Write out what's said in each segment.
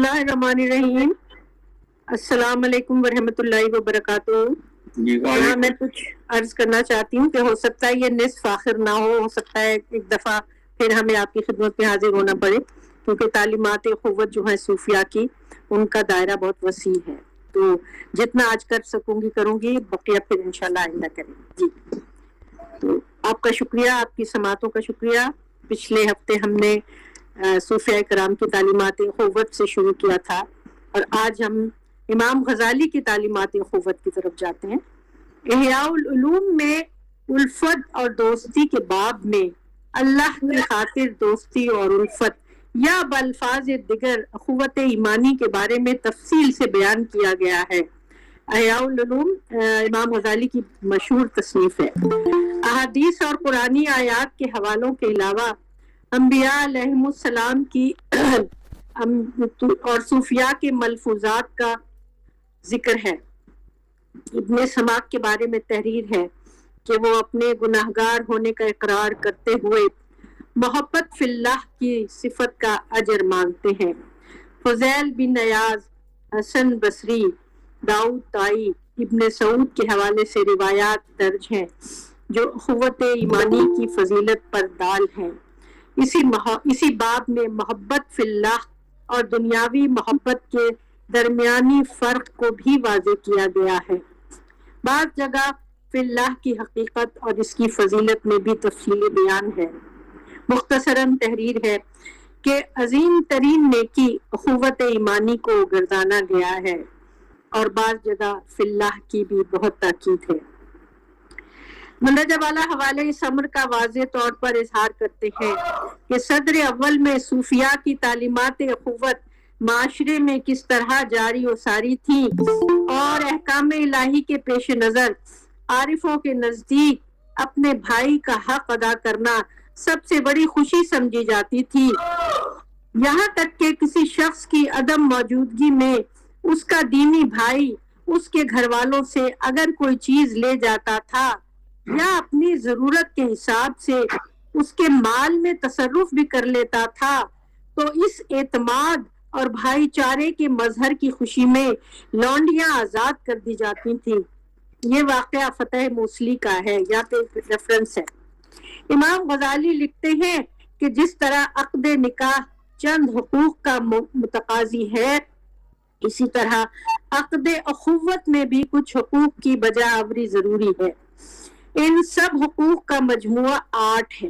اللہ الرحمن الرحیم۔ السلام علیکم ورحمۃ اللہ وبرکاتہ۔ میں کچھ عرض کرنا چاہتی ہوں کہ ہو سکتا ہے یہ نصف آخر نہ ہو سکتا ہے ایک دفعہ پھر ہمیں آپ کی خدمت میں حاضر ہونا پڑے، کیونکہ تعلیمات اخوت جو ہیں صوفیہ کی، ان کا دائرہ بہت وسیع ہے، تو جتنا آج کر سکوں گی کروں گی، بقیہ پھر انشاءاللہ آئندہ کریں گے۔ جی، تو آپ کا شکریہ، آپ کی سماعتوں کا شکریہ۔ پچھلے ہفتے ہم نے صوفیہ کرام کی تعلیمات اخوت سے شروع کیا تھا، اور آج ہم امام غزالی کی تعلیمات اخوت کی طرف جاتے ہیں۔ احیاء العلوم میں الفت اور دوستی کے باب میں اللہ کی خاطر دوستی اور الفت یا بالفاظ دیگر اخوت ایمانی کے بارے میں تفصیل سے بیان کیا گیا ہے۔ احیاء العلوم امام غزالی کی مشہور تصنیف ہے۔ احادیث اور قرآنی آیات کے حوالوں کے علاوہ انبیاء علیہم السلام کی اور صوفیاء کے ملفوظات کا ذکر ہے۔ ابن سماک کے بارے میں تحریر ہے کہ وہ اپنے گناہگار ہونے کا اقرار کرتے ہوئے محبت فی اللہ کی صفت کا اجر مانگتے ہیں۔ فضیل بن ایاز، حسن بصری، داؤد طائی، ابن سعود کے حوالے سے روایات درج ہیں جو اخوت ایمانی کی فضیلت پر دال ہیں۔ اسی باب میں محبت فی اللہ اور دنیاوی محبت کے درمیانی فرق کو بھی واضح کیا گیا ہے۔ بعض جگہ فی اللہ کی حقیقت اور اس کی فضیلت میں بھی تفصیلی بیان ہے۔ مختصراً تحریر ہے کہ عظیم ترین نیکی اخوت ایمانی کو گردانا گیا ہے، اور بعض جگہ فی اللہ کی بھی بہت تاکید ہے۔ مندرجہ بالا حوالے اس امر کا واضح طور پر اظہار کرتے ہیں کہ صدر اول میں صوفیاء کی تعلیمات اخوت معاشرے میں کس طرح جاری و ساری تھی، اور احکام الہی کے پیش نظر عارفوں کے نزدیک اپنے بھائی کا حق ادا کرنا سب سے بڑی خوشی سمجھی جاتی تھی، یہاں تک کہ کسی شخص کی عدم موجودگی میں اس کا دینی بھائی اس کے گھر والوں سے اگر کوئی چیز لے جاتا تھا یا اپنی ضرورت کے حساب سے اس کے مال میں تصرف بھی کر لیتا تھا، تو اس اعتماد اور بھائی چارے کے مظہر کی خوشی میں لونڈیاں آزاد کر دی جاتی تھیں۔ یہ واقعہ فتح موصلی کا ہے، یہاں پہ ریفرنس ہے۔ امام غزالی لکھتے ہیں کہ جس طرح عقد نکاح چند حقوق کا متقاضی ہے، اسی طرح عقد اخوت میں بھی کچھ حقوق کی بجا آوری ضروری ہے۔ ان سب حقوق کا مجموعہ 8 ہے۔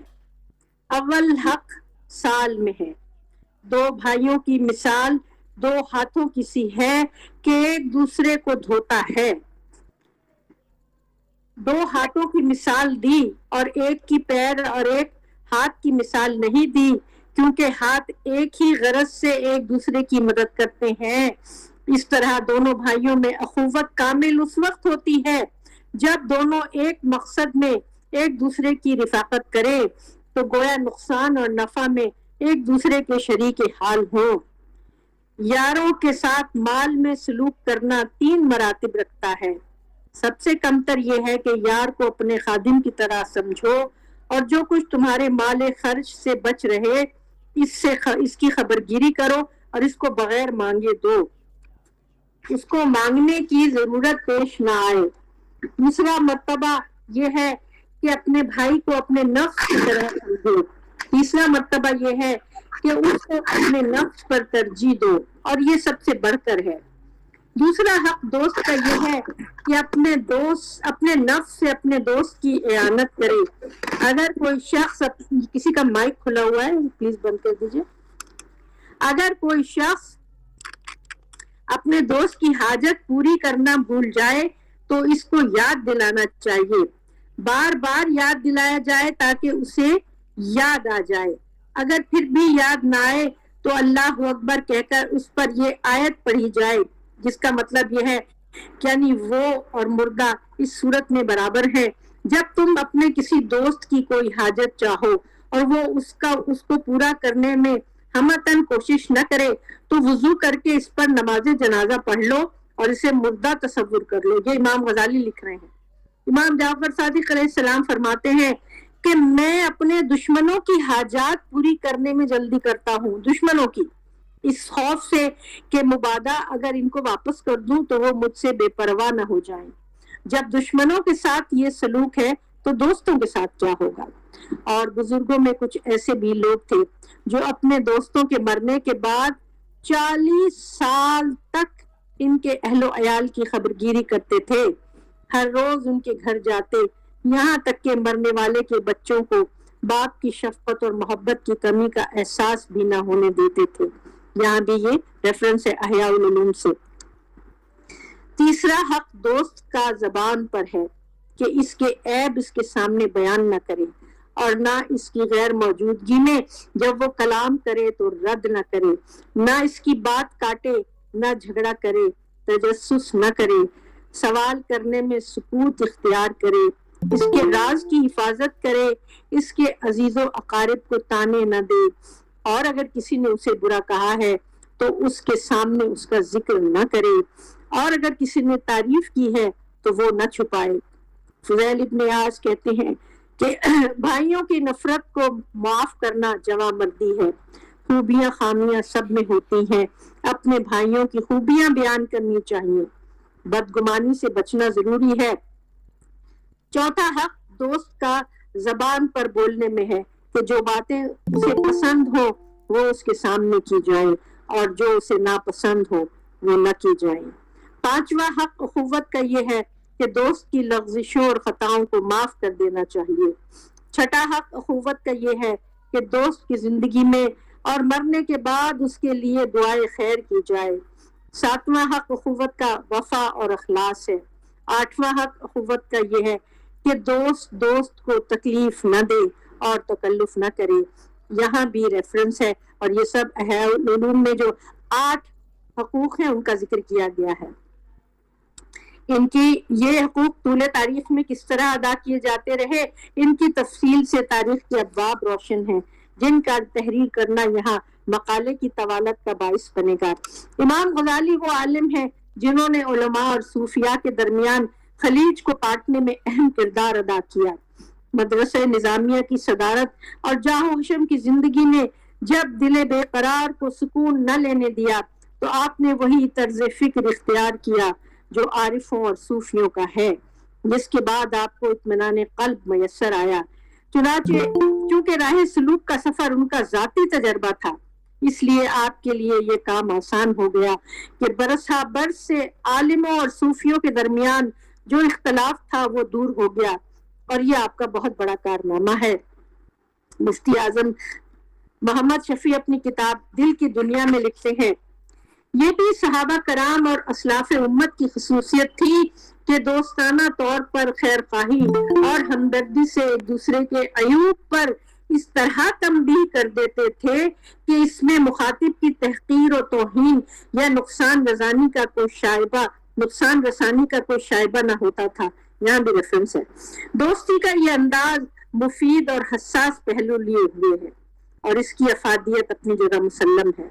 اول حق سال میں ہے۔ 2 بھائیوں کی مثال 2 ہاتھوں کی سی ہے کہ ایک دوسرے کو دھوتا ہے۔ 2 ہاتھوں کی مثال دی اور ایک کی پیر اور ایک ہاتھ کی مثال نہیں دی، کیونکہ ہاتھ ایک ہی غرض سے ایک دوسرے کی مدد کرتے ہیں۔ اس طرح دونوں بھائیوں میں اخوت کامل اس وقت ہوتی ہے جب دونوں ایک مقصد میں ایک دوسرے کی رفاقت کریں، تو گویا نقصان اور نفع میں ایک دوسرے کے شریک حال ہوں۔ یاروں کے ساتھ مال میں سلوک کرنا 3 مراتب رکھتا ہے۔ سب سے کمتر یہ ہے کہ یار کو اپنے خادم کی طرح سمجھو، اور جو کچھ تمہارے مال خرچ سے بچ رہے اس کی خبرگیری کرو اور اس کو بغیر مانگے دو، اس کو مانگنے کی ضرورت پیش نہ آئے۔ دوسرا مرتبہ یہ ہے کہ اپنے بھائی کو اپنے نفس کی طرح سمجھو۔ تیسرا مرتبہ یہ ہے کہ اس کو اپنے نفس پر ترجیح دو، اور یہ سب سے بڑھ کر ہے۔ دوسرا حق دوست کا یہ ہے کہ اپنے نفس سے اپنے دوست کی اعانت کرے۔ اگر کوئی شخص کسی کا مائک کھلا ہوا ہے پلیز بند کر دیجئے۔ اگر کوئی شخص اپنے دوست کی حاجت پوری کرنا بھول جائے تو اس کو یاد دلانا چاہیے، بار بار یاد دلایا جائے تاکہ اسے یاد آ جائے۔ اگر پھر بھی یاد نہ آئے تو اللہ اکبر کہہ کر اس پر یہ آیت پڑھی جائے، جس کا مطلب یہ ہے کہ یعنی وہ اور مردہ اس صورت میں برابر ہیں جب تم اپنے کسی دوست کی کوئی حاجت چاہو اور وہ اس کو پورا کرنے میں ہمتاً کوشش نہ کرے، تو وضو کر کے اس پر نماز جنازہ پڑھ لو اور اسے مردہ تصور کر لو۔ یہ امام غزالی لکھ رہے ہیں۔ امام جعفر صادق علیہ السلام فرماتے ہیں کہ میں اپنے دشمنوں کی حاجات پوری کرنے میں جلدی کرتا ہوں، دشمنوں کی، اس خوف سے کہ مبادا اگر ان کو واپس کر دوں تو وہ مجھ سے بے پرواہ نہ ہو جائیں۔ جب دشمنوں کے ساتھ یہ سلوک ہے تو دوستوں کے ساتھ کیا ہوگا؟ اور بزرگوں میں کچھ ایسے بھی لوگ تھے جو اپنے دوستوں کے مرنے کے بعد 40 سال تک ان کے اہل و عیال کی خبرگیری کرتے تھے، ہر روز ان کے گھر جاتے، یہاں تک کہ مرنے والے کے بچوں کو باپ کی شفقت اور محبت کی کمی کا احساس بھی نہ ہونے دیتے تھے۔ یہاں بھی یہ ریفرنس ہے احیاء العلوم سے۔ تیسرا حق دوست کا زبان پر ہے کہ اس کے عیب اس کے سامنے بیان نہ کرے، اور نہ اس کی غیر موجودگی میں جب وہ کلام کرے تو رد نہ کرے، نہ اس کی بات کاٹے، نہ جھگڑا کرے، تجسس نہ کرے، سوال کرنے میں سکوت اختیار کرے، اس کے راز کی حفاظت کرے، اس کے عزیز و اقارب کو تانے نہ دے، اور اگر کسی نے اسے برا کہا ہے تو اس کے سامنے اس کا ذکر نہ کرے، اور اگر کسی نے تعریف کی ہے تو وہ نہ چھپائے۔ فضیل ابن عیاض کہتے ہیں کہ بھائیوں کی نفرت کو معاف کرنا جواں مردی ہے، خوبیاں خامیاں سب میں ہوتی ہیں، اپنے بھائیوں کی خوبیاں بیان کرنی چاہیے، بدگمانی سے بچنا ضروری ہے۔ چوتھا حق دوست کا زبان پر بولنے میں ہے کہ جو باتیں اسے پسند ہو وہ اس کے سامنے کی جائیں، اور جو اسے ناپسند ہو وہ نہ کی جائیں۔ پانچواں حق اخوت کا یہ ہے کہ دوست کی لغزشوں اور خطاؤں کو معاف کر دینا چاہیے۔ چھٹا حق اخوت کا یہ ہے کہ دوست کی زندگی میں اور مرنے کے بعد اس کے لیے دعائے خیر کی جائے۔ ساتواں حق اخوت کا وفا اور اخلاص ہے۔ آٹھواں حق اخوت کا یہ ہے کہ دوست کو تکلیف نہ دے اور تکلف نہ کرے۔ یہاں بھی ریفرنس ہے، اور یہ سب احیاء العلوم میں جو 8 حقوق ہیں ان کا ذکر کیا گیا ہے۔ ان کی یہ حقوق طول تاریخ میں کس طرح ادا کیے جاتے رہے، ان کی تفصیل سے تاریخ کے ابواب روشن ہیں، جن کا تحریر کرنا یہاں مقالے کی طوالت کا باعث بنے گا۔ امام غزالی وہ عالم ہیں جنہوں نے علماء اور صوفیاء کے درمیان خلیج کو کاٹنے میں اہم کردار ادا کیا۔ مدرسہ نظامیہ کی صدارت اور جاہ و حشم کی زندگی نے جب دل بے قرار کو سکون نہ لینے دیا تو آپ نے وہی طرز فکر اختیار کیا جو عارفوں اور صوفیوں کا ہے، جس کے بعد آپ کو اطمینان قلب میسر آیا۔ چنانچہ چونکہ راہ سلوک کا سفر ان کا ذاتی تجربہ تھا، اس لیے آپ کے لیے یہ کام آسان ہو گیا کہ برسا برس سے عالموں اور صوفیوں کے درمیان جو اختلاف تھا وہ دور ہو گیا، اور یہ آپ کا بہت بڑا کارنامہ ہے۔ مفتی اعظم محمد شفیع اپنی کتاب دل کی دنیا میں لکھتے ہیں، یہ بھی صحابہ کرام اور اسلاف امت کی خصوصیت تھی کہ دوستانہ طور پر خیر خواہی اور ہمدردی سے ایک دوسرے کے عیوب پر اس طرح تنبیہ کر دیتے تھے کہ اس میں مخاطب کی تحقیر و توہین یا نقصان رسانی کا کوئی شائبہ نہ ہوتا تھا۔ یہاں بھی ریفرنس ہے۔ دوستی کا یہ انداز مفید اور حساس پہلو لیے ہوئے ہے، اور اس کی افادیت اپنی جگہ مسلم ہے۔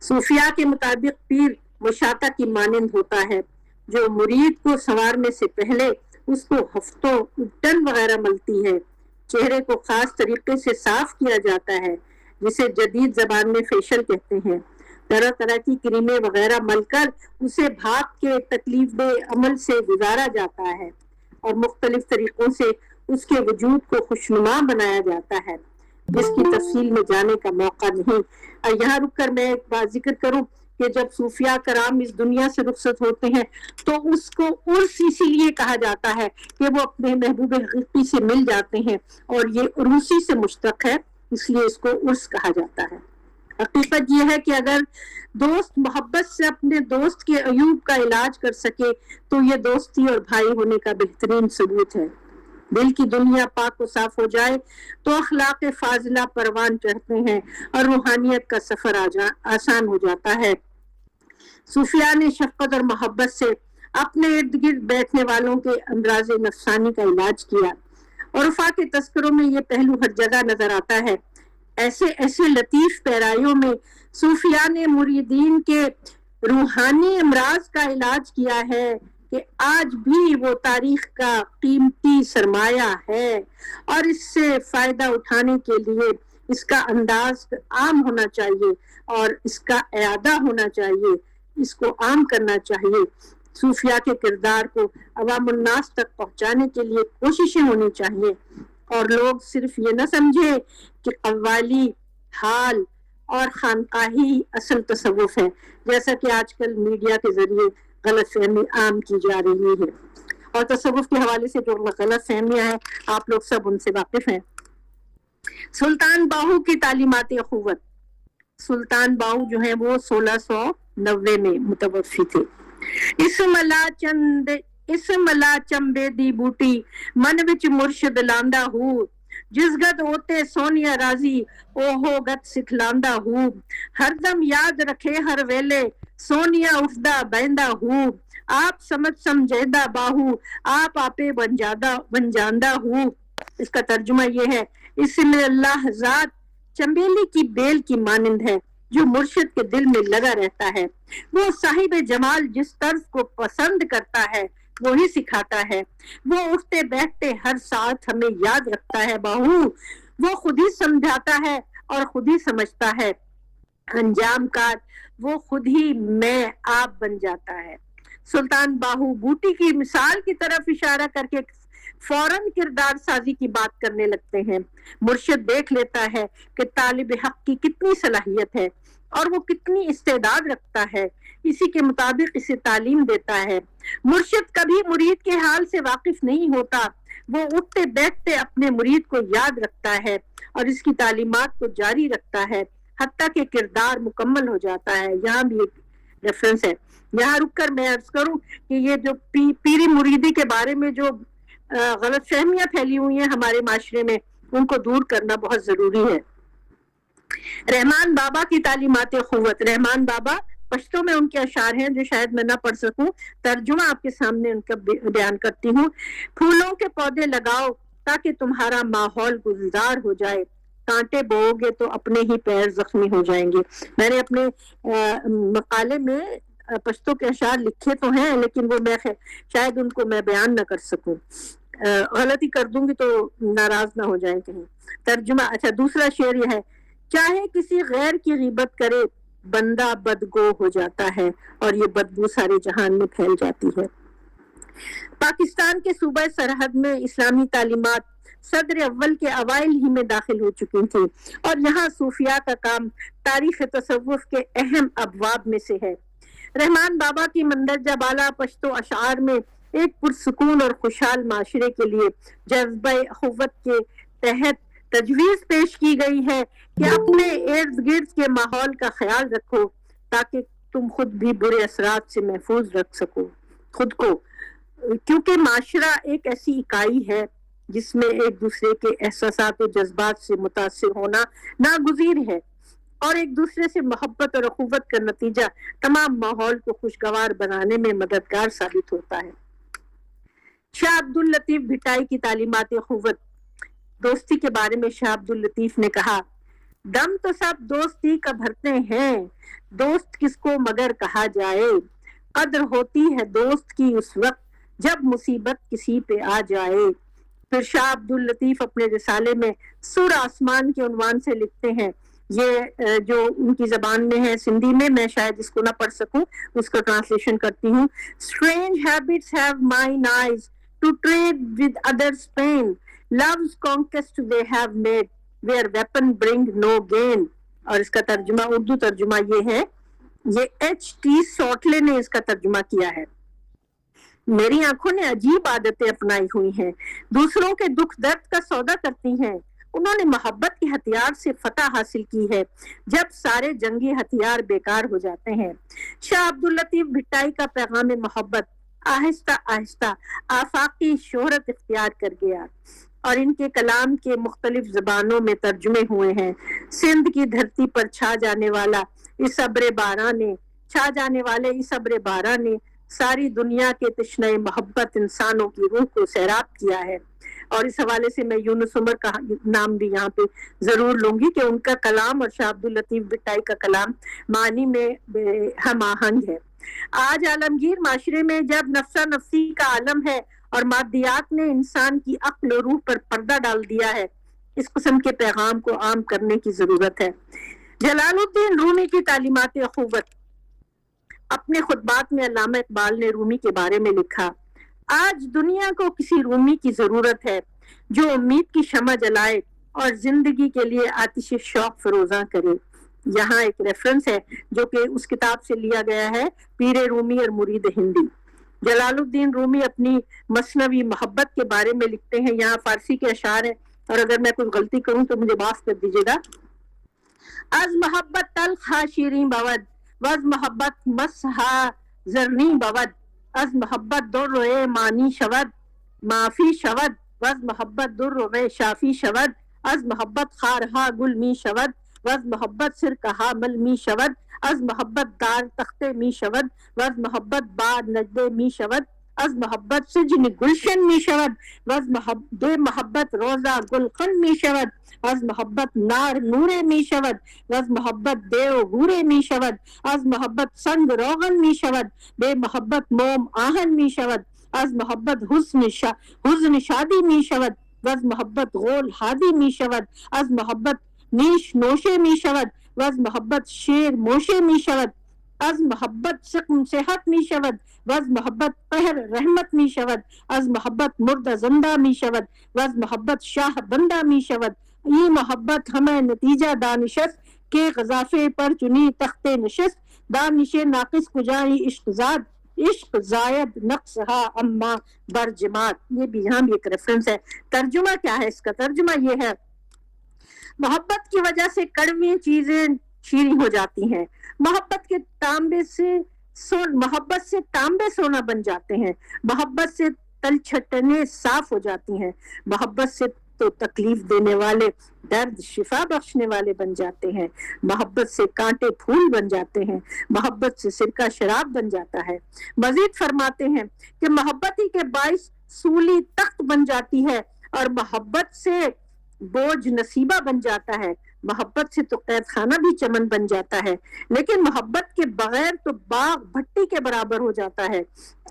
صوفیاء کے مطابق پیر مشاطہ کی مانند ہوتا ہے، جو مرید کو سنوارنے سے پہلے اس کو ہفتوں ابٹن وغیرہ ملتی ہے، چہرے کو خاص طریقے سے صاف کیا جاتا ہے جسے جدید زبان میں فیشل کہتے ہیں، طرح طرح کی کریمیں وغیرہ مل کر اسے بھاپ کے تکلیف دہ عمل سے گزارا جاتا ہے، اور مختلف طریقوں سے اس کے وجود کو خوشنما بنایا جاتا ہے، جس کی تفصیل میں جانے کا موقع نہیں۔ اور یہاں رک کر میں ایک بات ذکر کروں کہ جب صوفیاء کرام اس دنیا سے رخصت ہوتے ہیں تو اس کو عرس اسی لیے کہا جاتا ہے کہ وہ اپنے محبوب حقیقی سے مل جاتے ہیں، اور یہ عروسی سے مشتق ہے، اس لیے اس کو عرس کہا جاتا ہے۔ حقیقت یہ ہے کہ اگر دوست محبت سے اپنے دوست کے عیوب کا علاج کر سکے تو یہ دوستی اور بھائی ہونے کا بہترین ثبوت ہے۔ دل کی دنیا پاک و صاف ہو جائے تو اخلاق فاضلہ پروان چڑھتے ہیں اور روحانیت کا سفر آسان ہو جاتا ہے۔ صوفیاء نے شفقت اور محبت سے اپنے ارد گرد بیٹھنے والوں کے امراض نفسانی کا علاج کیا، اور عرفا کے تذکروں میں یہ پہلو ہر جگہ نظر آتا ہے۔ ایسے لطیف پیرایوں میں صوفیاء نے مریدین کے روحانی امراض کا علاج کیا ہے کہ آج بھی وہ تاریخ کا قیمتی سرمایہ ہے، اور اس سے فائدہ اٹھانے کے لیے اس کا انداز عام ہونا چاہیے اور اس کا اعادہ ہونا چاہیے، اس کو عام کرنا چاہیے۔ صوفیاء کے کردار کو عوام الناس تک پہنچانے کے لیے کوششیں ہونی چاہیے، اور لوگ صرف یہ نہ سمجھے کہ قوالی، حال اور خانقاہی اصل تصوف ہے، جیسا کہ آج کل میڈیا کے ذریعے غلط فہمی عام کی جا رہی ہے۔ اور تصوف کے حوالے سے جو غلط فہمیاں ہیں آپ لوگ سب ان سے واقف ہیں۔ سلطان باہو کی تعلیمات اخوت۔ سلطان باہو جو ہیں وہ 1690 میں متوفی تھے۔ اس ملا چمبے دی بوٹی من وچ مرشد لاندا ہو، جس گد اوتے سونیا راضی اوہو گت سکھلاندا ہو، ہر دم یاد رکھے ہر ویلے سونیا اٹھدا بہندا ہو، آپ سمجھ سمجھیدہ باہو آپ آپے بن جاندا ہو۔ اس کا ترجمہ یہ ہے، اس میں اللہ ذات چمبیلی کی بیل کی مانند ہے جو مرشد کے دل میں لگا رہتا ہے، وہ صاحب جمال جس طرز کو پسند کرتا ہے وہی سکھاتا ہے، وہ اٹھتے بیٹھتے ہر ساتھ ہمیں یاد رکھتا ہے باہو، وہ خود ہی سمجھاتا ہے اور خود ہی سمجھتا ہے، انجام کار وہ خود ہی میں آپ بن جاتا ہے۔ سلطان باہو بوٹی کی مثال کی طرف اشارہ کر کے فوراً کردار سازی کی بات کرنے لگتے ہیں۔ مرشد دیکھ لیتا ہے کہ طالب حق کی کتنی صلاحیت ہے اور وہ کتنی استعداد رکھتا ہے، اسی کے مطابق اسے تعلیم دیتا ہے۔ مرشد کبھی مرید کے حال سے واقف نہیں ہوتا، وہ اٹھتے بیٹھتے اپنے مرید کو یاد رکھتا ہے اور اس کی تعلیمات کو جاری رکھتا ہے حتیٰ کہ کردار مکمل ہو جاتا ہے۔ یہاں بھی ایک ریفرنس ہے، یہاں رک کر میں عرض کروں کہ یہ جو پیری مریدی کے بارے میں جو غلط فہمیاں پھیلی ہوئی ہیں ہمارے معاشرے میں، ان کو دور کرنا بہت ضروری ہے۔ رحمان بابا کی تعلیمات اخوت۔ رحمان بابا پشتوں میں ان کے اشعار ہیں جو شاید میں نہ پڑھ سکوں، ترجمہ آپ کے سامنے ان کا بیان کرتی ہوں۔ پھولوں کے پودے لگاؤ تاکہ تمہارا ماحول گلزار ہو جائے، کانٹے بوؤ گے تو اپنے ہی پیر زخمی ہو جائیں گے۔ میں نے اپنے مقالے میں پشتوں کے اشعار لکھے تو ہیں، لیکن وہ میں شاید ان کو میں بیان نہ کر سکوں، غلطی کر دوں گی تو ناراض نہ ہو جائیں کہیں۔ ترجمہ اچھا دوسرا شعر یہ ہے، چاہے کسی غیر کی غیبت کرے بندہ بدگو ہو جاتا ہے اور یہ بدبو سارے جہان میں پھیل جاتی ہے۔ پاکستان کے صوبہ سرحد میں اسلامی تعلیمات صدر اول کے اوائل ہی میں داخل ہو چکی تھی، اور یہاں صوفیاء کا کام تاریخ تصوف کے اہم ابواب میں سے ہے۔ رحمان بابا کی مندرجہ بالا پشتو اشعار میں ایک پرسکون اور خوشحال معاشرے کے لیے جذبہ اخوت کے تحت تجویز پیش کی گئی ہے کہ اپنے ارد گرد کے ماحول کا خیال رکھو تاکہ تم خود بھی برے اثرات سے محفوظ رکھ سکو خود کو، کیونکہ معاشرہ ایک ایسی اکائی ہے جس میں ایک دوسرے کے احساسات و جذبات سے متاثر ہونا ناگزیر ہے، اور ایک دوسرے سے محبت اور اخوت کا نتیجہ تمام ماحول کو خوشگوار بنانے میں مددگار ثابت ہوتا ہے۔ شاہ عبداللطیف بھٹائی کی تعلیمات اخوت۔ دوستی کے بارے میں شاہ عبداللطیف نے کہا، دم تو سب دوستی کا بھرتے ہیں، دوست کس کو مگر کہا جائے، قدر ہوتی ہے دوست کی اس وقت جب مصیبت کسی پہ آ جائے۔ پھر شاہ عبداللطیف اپنے رسالے میں سر آسمان کے عنوان سے لکھتے ہیں، یہ جو ان کی زبان میں ہے سندھی میں شاید اس کو نہ پڑھ سکوں، اس کو ٹرانسلیشن کرتی ہوں۔ Strange habits have mine eyes to trade with others' pain, love's conquest they have made, where weapon bring no gain۔ اور اس کا ترجمہ اردو ترجمہ یہ ہے، یہ H.T. سوٹلے نے اس کا ترجمہ کیا ہے۔ میری آنکھوں نے عجیب عادتیں اپنائی ہوئی ہیں، دوسروں کے دکھ درد کا سودا کرتی ہیں، انہوں نے محبت کے ہتھیار سے فتح حاصل کی ہے جب سارے جنگی ہتھیار بیکار ہو جاتے ہیں۔ شاہ عبداللطیف بھٹائی کا پیغام محبت آہستہ آہستہ آفاقی شہرت اختیار کر گیا اور ان کے کلام کے مختلف زبانوں میں ترجمے ہوئے ہیں۔ سندھ کی دھرتی پر چھا جانے والے اس ابر باران نے ساری دنیا کے تشنہ محبت انسانوں کی روح کو سیراب کیا ہے، اور اس حوالے سے میں یونس عمر کا نام بھی یہاں پہ ضرور لوں گی کہ ان کا کلام اور شاہ عبداللطیف بھٹائی کا کلام معنی میں ہم آہنگ ہے۔ آج عالمگیر معاشرے میں جب نفسا نفسی کا عالم ہے اور مادیات نے انسان کی عقل و روح پر پردہ ڈال دیا ہے، اس قسم کے پیغام کو عام کرنے کی ضرورت ہے۔ جلال الدین رومی کی تعلیمات اخوت، اپنے خطبات میں علامہ اقبال نے رومی کے بارے میں لکھا، آج دنیا کو کسی رومی کی ضرورت ہے جو امید کی شمع جلائے اور زندگی کے لیے آتش شوق فروزاں کرے۔ یہاں ایک ریفرنس ہے جو کہ اس کتاب سے لیا گیا ہے، پیر رومی اور مرید ہندی۔ جلال الدین رومی اپنی مثنوی محبت کے بارے میں لکھتے ہیں، یہاں فارسی کے اشعار ہیں اور اگر میں کوئی غلطی کروں تو مجھے معاف کر دیجیے گا۔ از محبت تلخ ہا شیریں بود، وز محبت مسحا زرنی بود، از محبت در مانی شود معافی شود، وز محبت در شافی شود، از محبت خارہا گل می شود، وز محبت سرکہا مل می شود، از محبت دار تختے می شود، وز محبت بار نجدے می شود، از محبت سجن گلشن می شود، وز محبت روزہ گلخن می شود، از محبت نار نورے می شود، وز محبت دیو گورے می شود، از محبت سنگ روغن می شود، بے محبت موم آہن می شود، از محبت حزن شادی می شود، وز محبت غول ہادی می شود، از محبت نیش نوشے می شود، وز محبت شیر موشے می شود، از محبت سقم صحت می شود، وز محبت قہر رحمت می شود، از محبت مردہ زندہ می شود، وز محبت شاہ بندہ می شود، ای محبت ہمیں نتیجہ دانشست کے غضافے پر چنی تخت نشست، دانش ناقص کجائی عشق زاد، عشق زائد نقصہا اما برجمات۔ یہ بھی یہاں بھی ایک ریفرنس ہے۔ ترجمہ کیا ہے اس کا؟ ترجمہ یہ ہے، محبت کی وجہ سے کڑوی چیزیں شیریں ہو جاتی ہیں، محبت سے تانبے سونا بن جاتے ہیں، محبت سے تلچھٹنے صاف ہو جاتی ہیں، محبت سے تو تکلیف دینے والے درد شفا بخشنے والے بن جاتے ہیں، محبت سے کانٹے پھول بن جاتے ہیں، محبت سے سرکہ شراب بن جاتا ہے۔ مزید فرماتے ہیں کہ محبت ہی کے باعث سولی تخت بن جاتی ہے اور محبت سے بوجھ نصیبہ بن جاتا ہے، محبت سے تو قید خانہ بھی چمن بن جاتا ہے، لیکن محبت کے بغیر تو باغ بھٹی کے برابر ہو جاتا ہے۔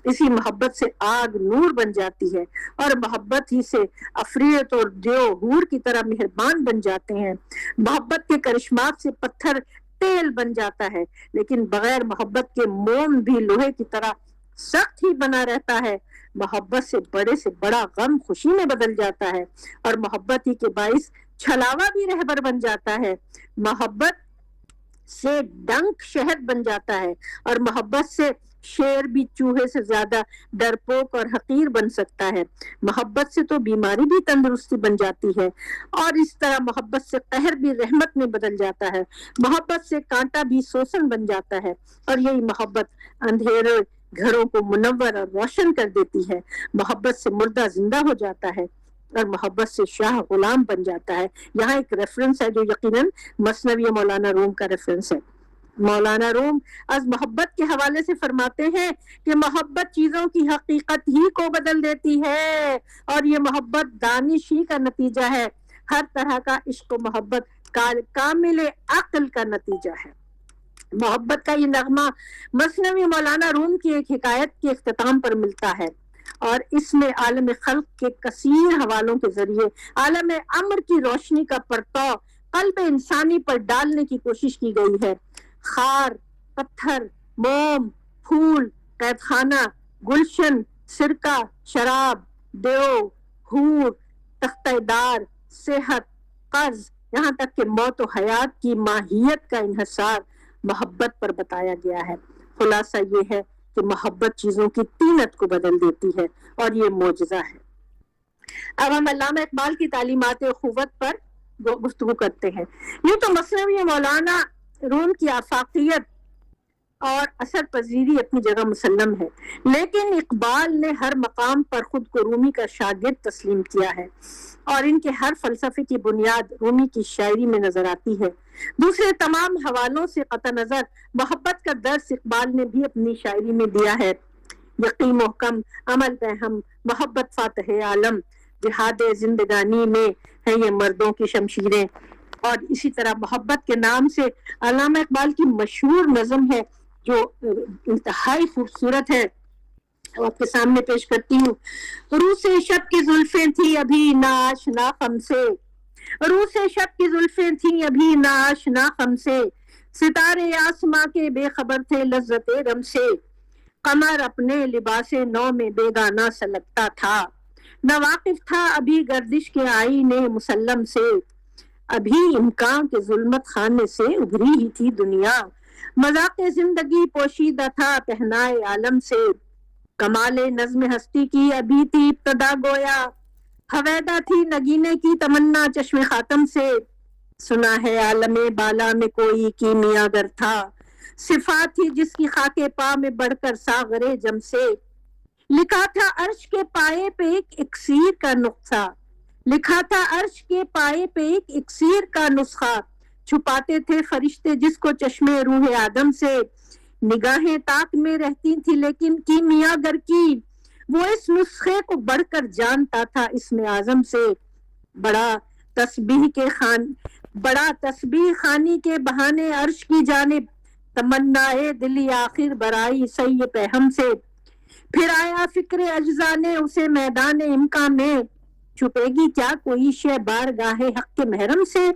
اسی محبت سے آگ نور بن جاتی ہے اور محبت ہی سے عفریت اور دیو حور کی طرح مہربان بن جاتے ہیں۔ محبت کے کرشمات سے پتھر تیل بن جاتا ہے، لیکن بغیر محبت کے موم بھی لوہے کی طرح سخت ہی بنا رہتا ہے۔ محبت سے بڑا غم خوشی میں بدل جاتا ہے اور محبت ہی کے باعث چھلاوا بھی رہبر بن جاتا ہے۔ محبت سے ڈنک شہد بن جاتا ہے اور محبت سے شیر بھی چوہے سے زیادہ ڈرپوک اور حقیر بن سکتا ہے۔ محبت سے تو بیماری بھی تندرستی بن جاتی ہے اور اس طرح محبت سے قہر بھی رحمت میں بدل جاتا ہے۔ محبت سے کانٹا بھی سوسن بن جاتا ہے اور یہی محبت اندھیرے گھروں کو منور اور روشن کر دیتی ہے۔ محبت سے مردہ زندہ ہو جاتا ہے اور محبت سے شاہ غلام بن جاتا ہے۔ یہاں ایک ریفرنس ہے جو یقیناً مثنوی مولانا روم کا ریفرنس ہے۔ مولانا روم از محبت کے حوالے سے فرماتے ہیں کہ محبت چیزوں کی حقیقت ہی کو بدل دیتی ہے اور یہ محبت دانش ہی کا نتیجہ ہے۔ ہر طرح کا عشق و محبت کامل عقل کا نتیجہ ہے۔ محبت کا یہ نغمہ مثنوی مولانا روم کی ایک حکایت کے اختتام پر ملتا ہے اور اس میں عالم خلق کے کثیر حوالوں کے ذریعے عالم امر کی روشنی کا پرتو قلب انسانی پر ڈالنے کی کوشش کی گئی ہے۔ خار، پتھر، موم، پھول، قید خانہ، گلشن، سرکہ، شراب، دیو، حور، تختہ دار، صحت، قرض، یہاں تک کہ موت و حیات کی ماہیت کا انحصار محبت پر بتایا گیا ہے۔ خلاصہ یہ ہے کہ محبت چیزوں کی طینت کو بدل دیتی ہے اور یہ معجزہ ہے۔ اب ہم علامہ اقبال کی تعلیمات اخوت پر گفتگو کرتے ہیں۔ یوں تو مثنوی مولانا روم کی آفاقیت اور اثر پذیری اپنی جگہ مسلم ہے، لیکن اقبال نے ہر مقام پر خود کو رومی کا شاگرد تسلیم کیا ہے اور ان کے ہر فلسفے کی بنیاد رومی کی شاعری میں نظر آتی ہے۔ دوسرے تمام حوالوں سے قطع نظر محبت کا درس اقبال نے بھی اپنی شاعری میں دیا ہے۔ یقین محکم، عمل پہم، محبت فاتح عالم، جہاد زندگانی میں ہیں یہ مردوں کی شمشیریں، اور اسی طرح محبت کے نام سے علامہ اقبال کی مشہور نظم ہے جو انتہائی خوبصورت ہے، آپ کے سامنے پیش کرتی ہوں۔ روح سے شب کی زلفیں تھی ابھی نا آشنا خم سے، روح سے شب کی زلفیں تھیں ابھی ناآشنا خم سے، ستارے آسماں کے بے خبر تھے لذت رم سے، قمر اپنے لباس نو میں بیگانہ سا لگتا تھا، نہ واقف تھا ابھی گردش کے آئینے مسلم سے، ابھی امکان کے ظلمت خانے سے ابھری ہی تھی دنیا، مذاق زندگی پوشیدہ تھا پہنائے عالم سے، کمال نظم ہستی کی ابھی تھی ابتدا گویا، حویدہ تھی نگینے کی تمنا چشم خاتم سے، سنا ہے عالم بالا میں کوئی کیمیا گر تھا، صفات تھی جس کی خاک پا میں بڑھ کر ساغر جم سے، لکھا تھا عرش کے پائے پہ ایک اکسیر کا نقطہ، لکھا تھا عرش کے پائے پہ ایک اکسیر کا نسخہ، چھپاتے تھے فرشتے جس کو چشمے روح آدم سے، نگاہیں تاک میں رہتی تھی لیکن کیمیا گر کی، وہ اس نسخے کو بڑھ کر جانتا تھا اسم اعظم سے، بڑا تسبیح خانی کے بہانے عرش کی جانب، تمنائے دلی آخر برائی سی پہم سے، پھر آیا فکر اجزا نے اسے میدان امکان میں، چھپے گی کیا کوئی شے بارگاہ حق کے محرم سے،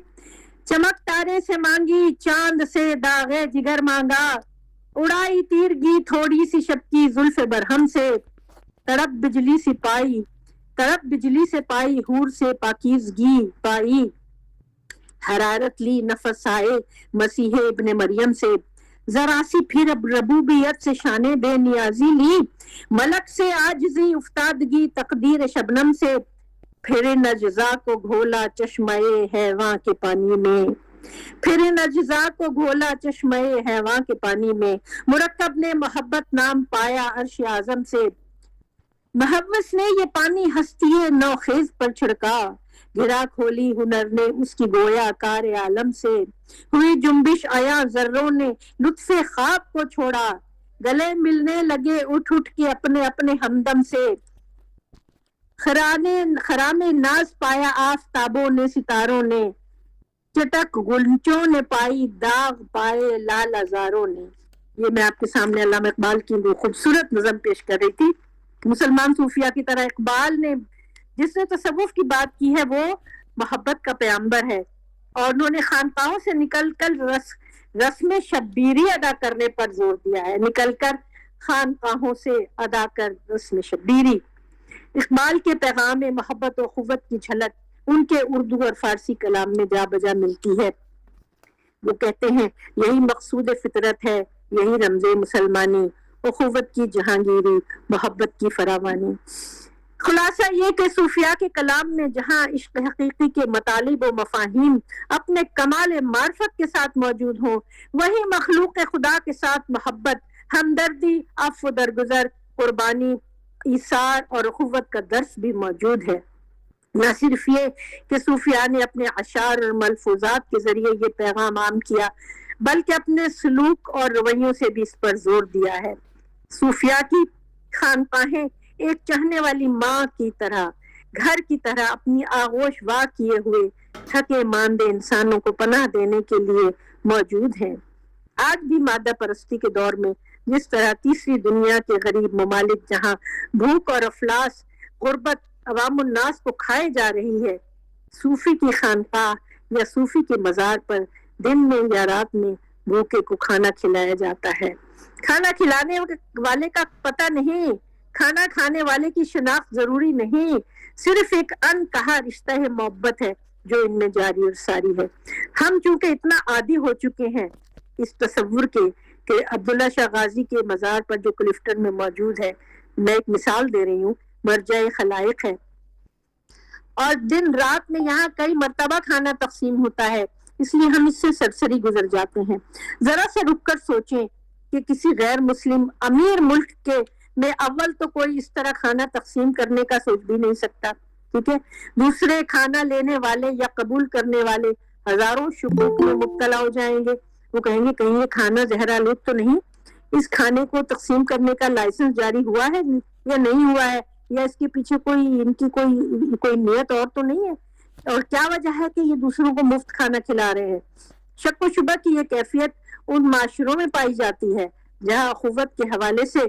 چمک تارے سے مانگی چاند سے داغ جگر مانگا، اڑائی تیرگی تھوڑی سی شب کی زلف برہم سے، تڑپ بجلی سے پائی حور سے پاکیزگی پائی، حرارت لی نفس آئے مسیح ابن مریم سے، ذرا سی پھر اب ربوبیت سے شان بے نیازی لی، ملک سے عاجزی افتادگی تقدیر شبنم سے، پھر ان اجزا کو گھولا چشمہ حیواں کے پانی میں، پھر ان اجزا کو گھولا چشمہ حیواں کے پانی میں، مرکب نے محبت نام پایا عرش اعظم سے، محوس نے یہ پانی ہستی نوخیز پر چھڑکا، گھرا کھولی ہنر نے اس کی گویا کار عالم سے، ہوئی جنبش آیا ذروں نے لطف خواب کو چھوڑا، گلے ملنے لگے اٹھ اٹھ کے اپنے اپنے ہمدم سے، خرام ناز پایا آفتابوں نے ستاروں نے، چٹک گلچوں نے پائی داغ پائے لال ازاروں نے۔ یہ میں آپ کے سامنے علامہ اقبال کی خوبصورت نظم پیش کر رہی تھی۔ مسلمان صوفیہ کی طرح اقبال نے جس نے تصوف کی بات کی ہے وہ محبت کا پیامبر ہے، اور انہوں نے خانقاہوں سے نکل کر رسم شبیری ادا کرنے پر زور دیا ہے، نکل کر خانقاہوں سے ادا کر رسم شبیری۔ اقبال کے پیغام محبت و اخوت کی جھلک ان کے اردو اور فارسی کلام میں جا بجا ملتی ہے۔ وہ کہتے ہیں یہی مقصود فطرت ہے، یہی رمز مسلمانی، اخوت کی جہانگیری، محبت کی فراوانی۔ خلاصہ یہ کہ صوفیاء کے کلام میں جہاں عشق حقیقی کے مطالب و مفاہیم اپنے کمال معرفت کے ساتھ موجود ہوں، وہیں مخلوق خدا کے ساتھ محبت، ہمدردی، عفو درگزر، قربانی، ایثار اور اخوت کا درس بھی موجود ہے۔ نہ صرف یہ کہ صوفیاء نے اپنے اشعار اور ملفوظات کے ذریعے یہ پیغام عام کیا، بلکہ اپنے سلوک اور رویوں سے بھی اس پر زور دیا ہے۔ صوفیاء کی خانقاہیں ایک چاہنے والی ماں کی طرح، گھر کی طرح اپنی آغوش وا کیے ہوئے تھکے ماندے انسانوں کو پناہ دینے کے لیے موجود ہیں۔ آج بھی مادہ پرستی کے دور میں جس طرح تیسری دنیا کے غریب ممالک جہاں بھوک اور افلاس، غربت عوام الناس کو کھائے جا رہی ہے، صوفی کی خانقاہ یا صوفی کے مزار پر دن میں یا رات میں بھوکے کو کھانا کھلایا جاتا ہے۔ کھانا کھلانے والے کا پتہ نہیں، کھانا کھانے والے کی شناخت ضروری نہیں، صرف ایک ان کہا رشتہ ہے، محبت ہے جو ان میں جاری اور ساری ہے۔ ہم چونکہ اتنا عادی ہو چکے ہیں اس تصور کے کہ عبداللہ شاہ غازی کے مزار پر جو کلفٹن میں موجود ہے، میں ایک مثال دے رہی ہوں، مرجع خلائق ہے، اور دن رات میں یہاں کئی مرتبہ کھانا تقسیم ہوتا ہے، اس لیے ہم اس سے سرسری گزر جاتے ہیں۔ ذرا سے رک کر سوچیں کہ کسی غیر مسلم امیر ملک کے میں اول تو کوئی اس طرح کھانا تقسیم کرنے کا سوچ بھی نہیں سکتا، ٹھیک ہے؟ دوسرے کھانا لینے والے یا قبول کرنے والے ہزاروں شکوک میں مبتلا ہو جائیں گے، وہ کہیں گے کہیں یہ کھانا زہر آلود تو نہیں، اس کھانے کو تقسیم کرنے کا لائسنس جاری ہوا ہے یا نہیں ہوا ہے، یا اس کے پیچھے ان کی کوئی نیت اور تو نہیں ہے، اور کیا وجہ ہے کہ یہ دوسروں کو مفت کھانا کھلا رہے ہیں۔ شک و شبہ کی یہ کیفیت ان معاشروں میں پائی جاتی ہے جہاں اخوت کے حوالے سے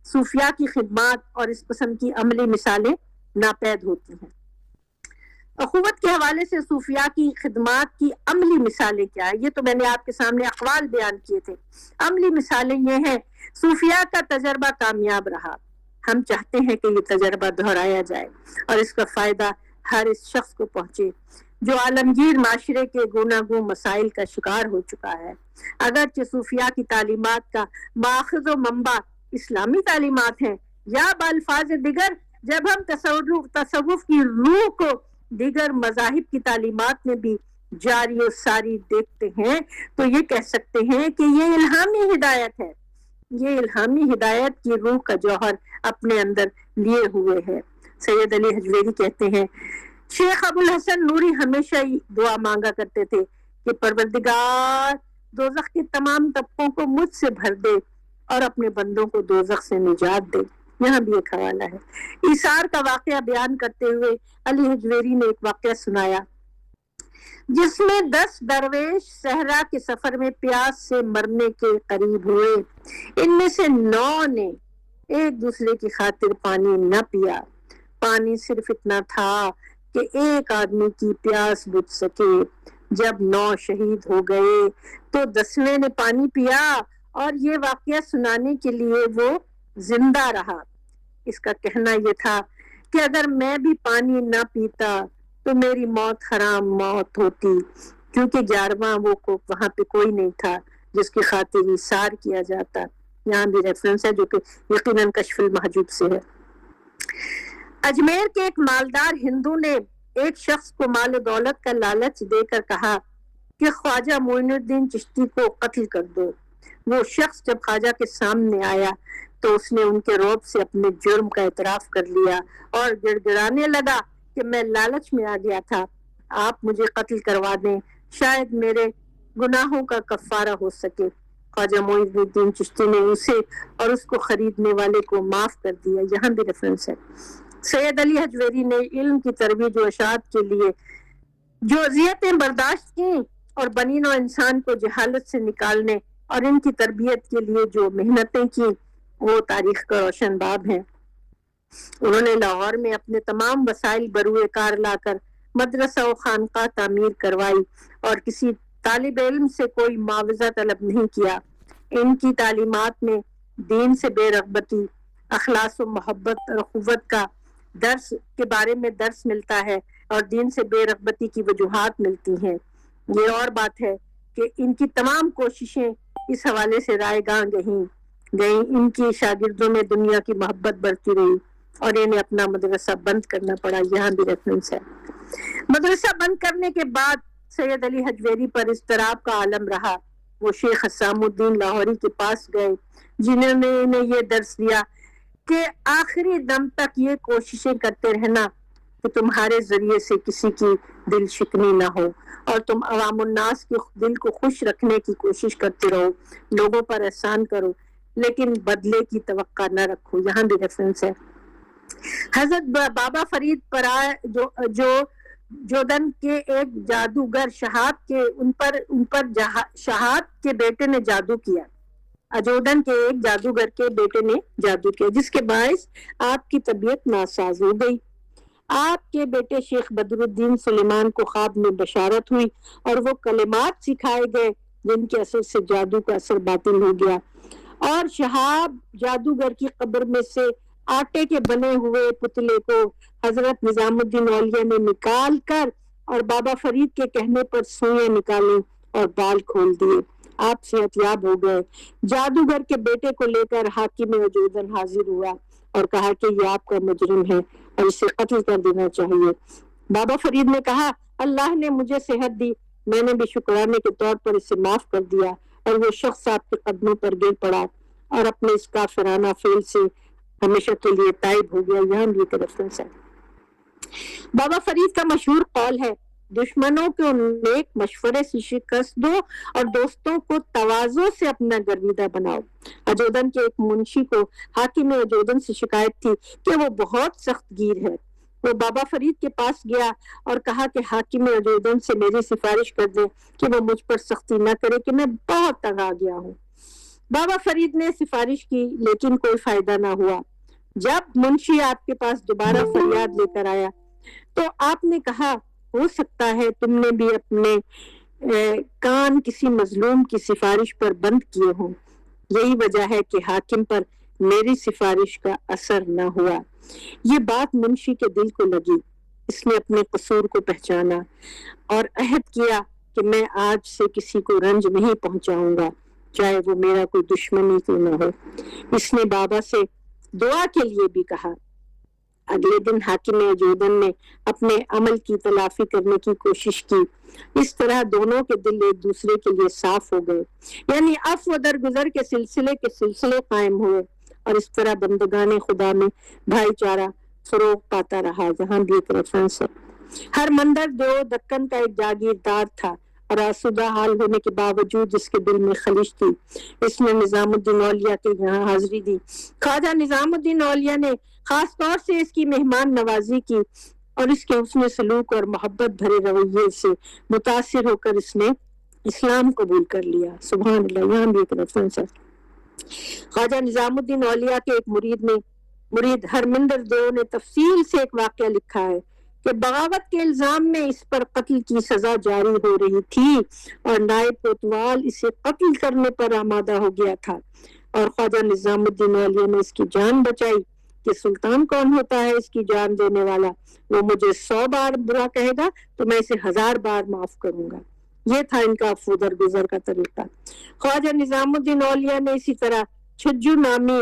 صوفیاء کی خدمات اور اس قسم کی عملی مثالیں ناپید ہوتی ہیں۔ اخوت کے حوالے سے صوفیاء کی خدمات کی عملی مثالیں کیا ہے؟ یہ تو میں نے آپ کے سامنے اقوال بیان کیے تھے. عملی مثالیں یہ ہیں، صوفیاء کا تجربہ کامیاب رہا. ہم چاہتے ہیں کہ یہ تجربہ دہرایا جائے اور اس کا فائدہ ہر اس شخص کو پہنچے جو عالمگیر معاشرے کے گوناگوں مسائل کا شکار ہو چکا ہے. اگرچہ صوفیاء کی تعلیمات کا ماخذ و منبع اسلامی تعلیمات ہیں، یا بالفاظ دیگر جب ہم تصوف کی روح کو دیگر مذاہب کی تعلیمات میں بھی جاری و ساری دیکھتے ہیں تو یہ کہہ سکتے ہیں کہ یہ الہامی ہدایت ہے. یہ الہامی ہدایت کی روح کا جوہر اپنے اندر لیے ہوئے ہے. سید علی حجویری کہتے ہیں، شیخ ابو الحسن نوری ہمیشہ ہی دعا مانگا کرتے تھے کہ پروردگار دوزخ کے تمام طبقوں کو مجھ سے بھر دے اور اپنے بندوں کو دوزخ سے نجات دے. یہاں بھی ایک حوالہ ہے. ایثار کا واقعہ بیان کرتے ہوئے علی حجویری نے ایک واقعہ سنایا جس میں 10 درویش صحرا کے سفر میں پیاس سے مرنے کے قریب ہوئے. ان میں سے 9 نے ایک دوسرے کی خاطر پانی نہ پیا. پانی صرف اتنا تھا کہ ایک آدمی کی پیاس بجھ سکے. جب 9 شہید ہو گئے تو 10ویں نے پانی پیا اور یہ واقعہ سنانے کے لیے وہ زندہ رہا. اس کا کہنا یہ تھا کہ اگر میں بھی پانی نہ پیتا تو میری موت حرام موت ہوتی، کیونکہ 11واں وہ وہاں پہ کوئی نہیں تھا جس کی خاطر ایثار کیا جاتا. یہاں بھی ریفرنس ہے جو کہ یقیناً کشف المحجوب سے ہے. اجمیر کے ایک مالدار ہندو نے ایک شخص کو مال و دولت کا لالچ دے کر کہا کہ خواجہ معین الدین چشتی کو قتل کر دو. وہ شخص جب خواجہ کے سامنے آیا تو اس نے ان کے رعب سے اپنے جرم کا اعتراف کر لیا اور گڑ گڑانے لگا کہ میں لالچ میں آ گیا تھا، آپ مجھے قتل کروا دیں، شاید میرے گناہوں کا کفارہ ہو سکے. خواجہ معین الدین چشتی نے اسے اور اس کو خریدنے والے کو معاف کر دیا. یہاں بھی ریفرنس ہے. سید علی حجویری نے علم کی ترویج و اشاعت کے لیے جو اذیتیں برداشت کی اور بنی نوع انسان کو جہالت سے نکالنے اور ان کی تربیت کے لیے جو محنتیں کی وہ تاریخ کا روشن باب ہیں. انہوں نے لاہور میں اپنے تمام وسائل بروئے کار لا کر مدرسہ و خانقاہ تعمیر کروائی اور کسی طالب علم سے کوئی معاوضہ طلب نہیں کیا. ان کی تعلیمات میں دین سے بے رغبتی، اخلاص و محبت اور اخوت کا درس کے بارے میں درس ملتا ہے اور دین سے بے رغبتی کی وجوہات ملتی ہیں. یہ اور بات ہے کہ ان کی تمام کوششیں اس حوالے سے رائے گاہ گئیں. ان کی شاگردوں میں دنیا کی محبت بڑھتی رہی اور انہیں اپنا مدرسہ بند کرنا پڑا. یہاں بھی ریفرنس ہے. مدرسہ بند کرنے کے بعد سید علی حجویری پر اضطراب کا عالم رہا. وہ شیخ حسام الدین لاہوری کے پاس گئے جنہوں نے انہیں یہ درس دیا کہ آخری دم تک یہ کوششیں کرتے رہنا کہ تمہارے ذریعے سے کسی کی دل شکنی نہ ہو اور تم عوام الناس کے دل کو خوش رکھنے کی کوشش کرتے رہو، لوگوں پر احسان کرو لیکن بدلے کی توقع نہ رکھو. یہاں بھی ریفرنس ہے. حضرت بابا فرید پرائے جو جودن کے ایک جادوگر شہاب کے ان پر شہاب کے بیٹے نے جادو کیا. اجودن کے ایک جادوگر کے بیٹے نے جادو کیا جس کے باعث آپ کی طبیعت ناساز ہو گئی. آپ کے بیٹے شیخ بدر الدین سلیمان کو خواب میں بشارت ہوئی اور وہ کلمات سکھائے گئے جن کے اثر سے جادو کا اثر باطل ہو گیا اور شہاب جادوگر کی قبر میں سے آٹے کے بنے ہوئے پتلے کو حضرت نظام الدین اولیاء نے نکال کر اور بابا فرید کے کہنے پر سوئیں نکالیں اور بال کھول دیے. آپ صحت یاب ہو گئے. جادوگر کے بیٹے کو لے کر حاکم وجودن حاضر ہوا اور کہا کہ یہ آپ کا مجرم ہے اور اسے قتل کر دینا چاہیے. بابا فرید نے کہا اللہ نے مجھے صحت دی، میں نے بھی شکرانے کے طور پر اسے معاف کر دیا. اور وہ شخص آپ کے قدموں پر گر پڑا اور اپنے اس کافرانہ فعل سے ہمیشہ کے لیے تائب ہو گیا. یہاں بھی ایک ریفرنس ہے. بابا فرید کا مشہور قول ہے دشمنوں کو نیک مشورے سے شکست دو اور دوستوں کو تواضع سے اپنا گرویدہ بناؤ. اجودن کے ایک منشی کو حاکم اجودن سے شکایت تھی کہ وہ بہت سخت گیر ہے. وہ بابا فرید کے پاس گیا اور کہا کہ حاکم اجودن سے میری سفارش کر دیں کہ وہ مجھ پر سختی نہ کرے کہ میں بہت تنگ آ گیا ہوں. بابا فرید نے سفارش کی لیکن کوئی فائدہ نہ ہوا. جب منشی آپ کے پاس دوبارہ فریاد لے کر آیا تو آپ نے کہا ہو سکتا ہے تم نے بھی اپنے کان کسی مظلوم کی سفارش پر بند کیے ہوں، یہی وجہ ہے کہ حاکم پر میری سفارش کا اثر نہ ہوا۔ یہ بات منشی کے دل کو لگی، اس نے اپنے قصور کو پہچانا اور عہد کیا کہ میں آج سے کسی کو رنج نہیں پہنچاؤں گا، چاہے وہ میرا کوئی دشمنی کیوں نہ ہو۔ اس نے بابا سے دعا کے لیے بھی کہا۔ اگلے دن حاکم اجودن نے اپنے عمل کی تلافی کرنے کی کوشش کی، اس طرح دونوں کے دل ایک دوسرے کے لیے صاف ہو گئے، یعنی عفو و درگزر کے سلسلے قائم ہوئے، اور اس طرح بندگان خدا میں بھائی چارہ فروغ پاتا رہا۔ جہاں بھی ایک ریفرنس ہے۔ ہر مندر دیو دکن کا ایک جاگیردار تھا، اور آسودہ حال ہونے کے باوجود جس کے دل میں خلش تھی، اس نے نظام الدین اولیاء کے یہاں حاضری دی۔ خواجہ نظام الدین اولیاء نے خاص طور سے اس کی مہمان نوازی کی، اور اس کے حسن سلوک اور محبت بھرے رویے سے متاثر ہو کر اس نے اسلام قبول کر لیا۔ سبحان اللہ، یہاں بھی ایک ریفرنس ہے۔ خواجہ نظام الدین اولیاء کے ایک مرید ہرمندر دیو نے تفصیل سے ایک واقعہ لکھا ہے کہ بغاوت کے الزام میں اس پر قتل کی سزا جاری ہو رہی تھی، اور نائب کوتوال اسے قتل کرنے پر آمادہ ہو گیا تھا، اور خواجہ نظام الدین اولیاء نے اس کی جان بچائی کہ سلطان کون ہوتا ہے اس کی جان دینے والا، وہ مجھے 100 بار برا کہے گا تو میں اسے 1000 بار معاف کروں گا۔ یہ تھا ان کا عفو درگزر کا طریقہ۔ خواجہ نظام الدین اولیاء نے اسی طرح چھجو نامی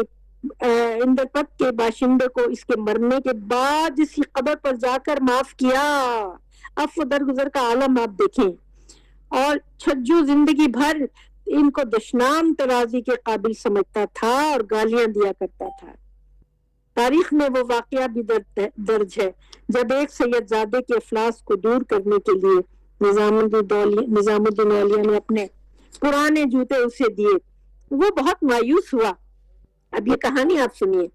اندرپت کے باشندے کو اس کے مرنے کے بعد اس کی قبر پر جا کر معاف کیا۔ عفو درگزر کا عالم آپ دیکھیں۔ اور چھجو زندگی بھر ان کو دشنام ترازی کے قابل سمجھتا تھا اور گالیاں دیا کرتا تھا۔ تاریخ میں وہ واقعہ بھی درج ہے جب ایک سید زادے کے افلاس کو دور کرنے کے لیے نظام الدین اولیاء نے اپنے پرانے جوتے اسے دیے۔ وہ بہت مایوس ہوا۔ اب یہ کہانی آپ سنیے۔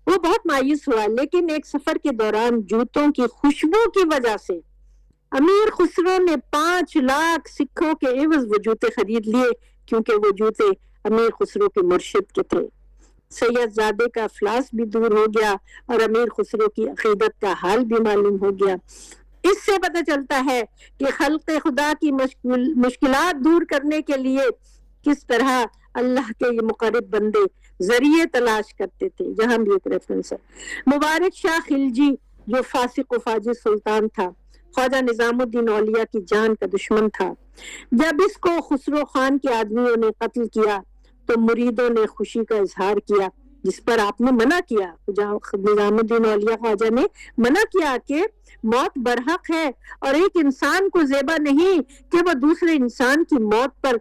وہ بہت مایوس ہوا، لیکن ایک سفر کے دوران جوتوں کی خوشبو کی وجہ سے امیر خسرو نے 5 لاکھ سکھوں کے عوض وہ جوتے خرید لیے، کیونکہ وہ جوتے امیر خسرو کے مرشد کے تھے۔ سید زادے کا افلاس بھی دور ہو گیا اور امیر خسرو کی عقیدت کا حال بھی معلوم ہو گیا۔ اس سے پتہ چلتا ہے کہ خلق خدا کی مشکلات دور کرنے کے لیے کس طرح اللہ کے یہ مقرب بندے ذریعے تلاش کرتے تھے۔ جہاں بھی ایک ریفرنس ہے۔ مبارک شاہ خلجی جو فاسق و فاجر سلطان تھا، خواجہ نظام الدین اولیاء کی جان کا دشمن تھا۔ جب اس کو خسرو خان کے آدمیوں نے قتل کیا تو مریدوں نے خوشی کا اظہار کیا، جس پر آپ نے منع کیا۔ نظام الدین اولیاء خواجہ نے منع کیا کہ موت برحق ہے، اور ایک انسان کو زیبا نہیں کہ وہ دوسرے انسان کی موت پر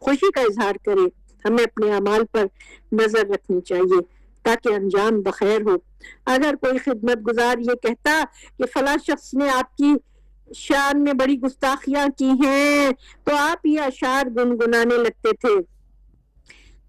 خوشی کا اظہار کرے۔ ہمیں اپنے اعمال پر نظر رکھنی چاہیے تاکہ انجام بخیر ہو۔ اگر کوئی خدمت گزار یہ کہتا کہ فلاں شخص نے آپ کی شان میں بڑی گستاخیاں کی ہیں تو آپ یہ اشعار گنگنانے لگتے تھے: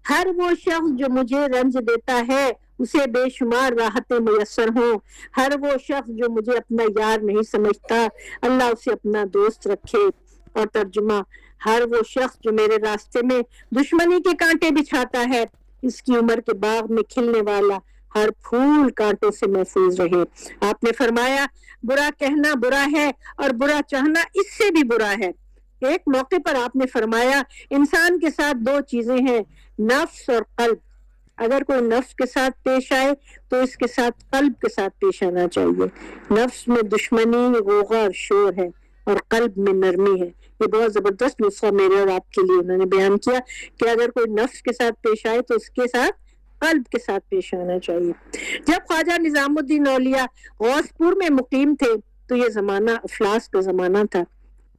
ہر وہ شخص جو مجھے رنج دیتا ہے اسے بے شمار راحتیں میسر ہوں، ہر وہ شخص جو مجھے اپنا یار نہیں سمجھتا اللہ اسے اپنا دوست رکھے۔ اور ترجمہ: ہر وہ شخص جو میرے راستے میں دشمنی کے کانٹے بچھاتا ہے اس کی عمر کے باغ میں کھلنے والا ہر پھول کانٹوں سے محفوظ رہے۔ آپ نے فرمایا برا کہنا برا ہے اور برا چاہنا اس سے بھی برا ہے۔ ایک موقع پر آپ نے فرمایا انسان کے ساتھ 2 چیزیں ہیں، نفس اور قلب۔ اگر کوئی نفس کے ساتھ پیش آئے تو اس کے ساتھ قلب کے ساتھ پیش آنا چاہیے۔ نفس میں دشمنی، غوغا اور شور ہے، اور قلب میں نرمی ہے۔ یہ بہت زبردست نسخہ میرے اور آپ کے لیے انہوں نے بیان کیا کہ اگر کوئی نفس کے ساتھ پیش آئے تو اس کے ساتھ قلب کے ساتھ پیش آنا چاہیے۔ جب خواجہ نظام الدین اولیاء غوث پور میں مقیم تھے تو یہ زمانہ افلاس کا زمانہ تھا،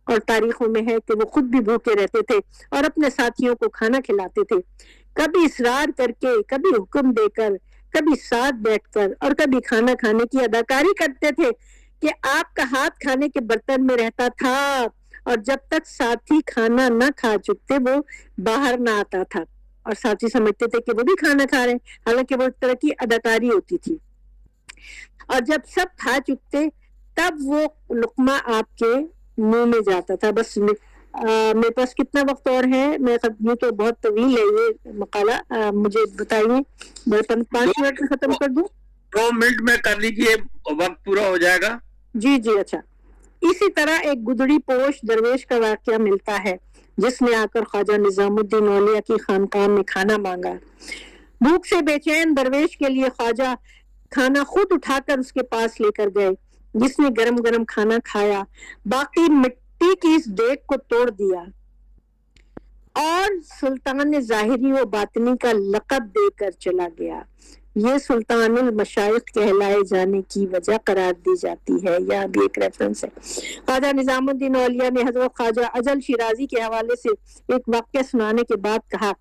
اور تاریخوں میں ہے کہ وہ خود بھی بھوکے رہتے تھے اور اپنے ساتھیوں کو کھانا کھلاتے تھے، کبھی اصرار کر کے، کبھی حکم دے کر، کبھی ساتھ بیٹھ کر، اور کبھی کھانا کھانے کی اداکاری کرتے تھے کہ آپ کا ہاتھ کھانے کے برتن میں رہتا تھا، اور جب تک ساتھی کھانا نہ کھا چکتے وہ باہر نہ آتا تھا، اور ساتھی سمجھتے تھے کہ وہ بھی کھانا کھا رہے ہیں، حالانکہ وہ ایک طرح کی اداکاری ہوتی تھی۔ اور جب سب کھا چکتے تب وہ لقمہ آپ کے منہ میں جاتا تھا۔ بس میرے پاس کتنا وقت اور ہے؟ میں یہ تو بہت طویل ہے یہ مقالہ، مجھے بتائیے 5 منٹ میں ختم کر دوں؟ 2 منٹ میں کر لیجیے، وقت پورا ہو جائے گا۔ جی اچھا۔ اسی طرح ایک گدڑی پوش درویش کا واقعہ ملتا ہے جس نے آ کر خواجہ نظام الدین اولیاء کی خانقاہ میں کھانا مانگا. بھوک سے بے چین درویش کے لیے خواجہ کھانا خود اٹھا کر اس کے پاس لے کر گئے. جس نے گرم گرم کھانا کھایا باقی مٹی کی اس دیگ کو توڑ دیا اور سلطان ظاہری و باطنی کا لقب دے کر چلا گیا. یہ سلطان المشائخ کہلائے جانے کی وجہ قرار دی جاتی ہے. یہاں بھی ایک ریفرنس ہے. خواجہ نظام الدین اولیاء نے حضرت خواجہ اجل شیرازی کے حوالے سے ایک واقعہ سنانے کے بعد کہا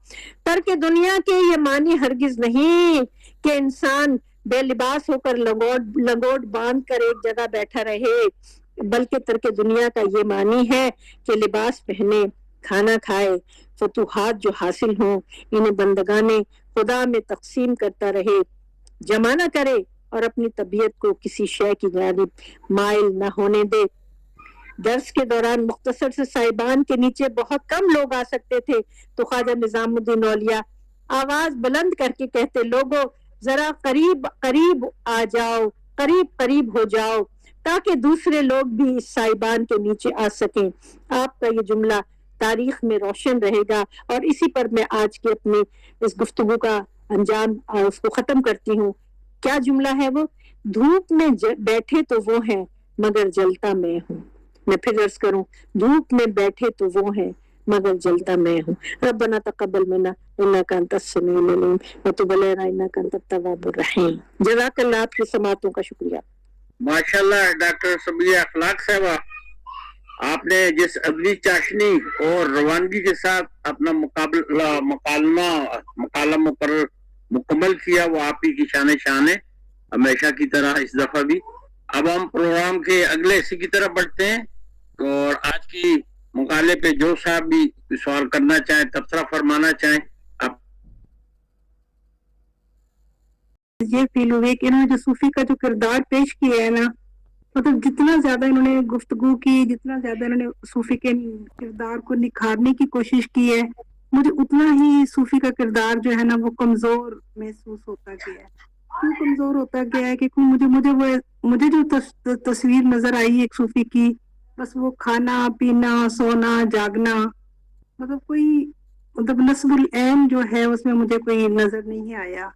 ترک دنیا کے یہ معنی ہرگز نہیں کہ انسان بے لباس ہو کر لنگوٹ باندھ کر ایک جگہ بیٹھا رہے، بلکہ ترک دنیا کا یہ معنی ہے کہ لباس پہنے، کھانا کھائے، فتوحات جو حاصل ہوں انہیں بندگان خدا میں تقسیم کرتا رہے، جمع نہ کرے اور اپنی طبیعت کو کسی شے کی جانب مائل نہ ہونے دے. درس کے دوران مختصر سے صاحبان کے نیچے بہت کم لوگ آ سکتے تھے تو خواجہ نظام الدین اولیاء آواز بلند کر کے کہتے لوگوں ذرا قریب قریب آ جاؤ، قریب ہو جاؤ تاکہ دوسرے لوگ بھی اس صاحبان کے نیچے آ سکیں. آپ کا یہ جملہ تاریخ میں روشن رہے گا. اور اسی پر میں آج کے اپنے اس گفتگو کا انجام اس کو ختم کرتی ہوں. کیا جملہ ہے وہ؟ دھوپ میں بیٹھے تو وہ ہیں مگر جلتا میں ہوں. میں پھر عرض کروں، دھوپ میں بیٹھے تو وہ ہیں مگر جلتا میں ہوں. ربنا تقبل منا انک انت السمیع العلیم وتب علینا انک انت التواب الرحیم. جزاک اللہ. آپ کی سماعتوں کا شکریہ. ماشاءاللہ ڈاکٹر سمیہ اخلاق صاحبہ، آپ نے جس عدلی چاشنی اور روانگی کے ساتھ اپنا مکالمہ مکمل کیا وہ آپ ہی کی شان ہے ہمیشہ کی طرح اس دفعہ بھی. اب ہم پروگرام کے اگلے حصے کی طرف بڑھتے ہیں اور آج کی مقالے پہ جو صاحب بھی سوال کرنا چاہیں، تبصرہ فرمانا چاہیں. یہ فیل ہوئے کہ انہوں نے جو صوفی کا جو کردار پیش کیا ہے نا، مطلب جتنا زیادہ انہوں نے گفتگو کی، جتنا زیادہ انہوں نے صوفی کے کردار کو نکھارنے کی کوشش کی ہے، مجھے اتنا ہی صوفی کا کردار جو ہے نا وہ کمزور محسوس ہوتا گیا ہے. کیوں کمزور ہوتا گیا ہے کہ مجھے جو تصویر نظر آئی ایک صوفی کی، بس وہ کھانا پینا سونا جاگنا، مطلب نصب العین جو ہے اس میں مجھے کوئی نظر نہیں آیا.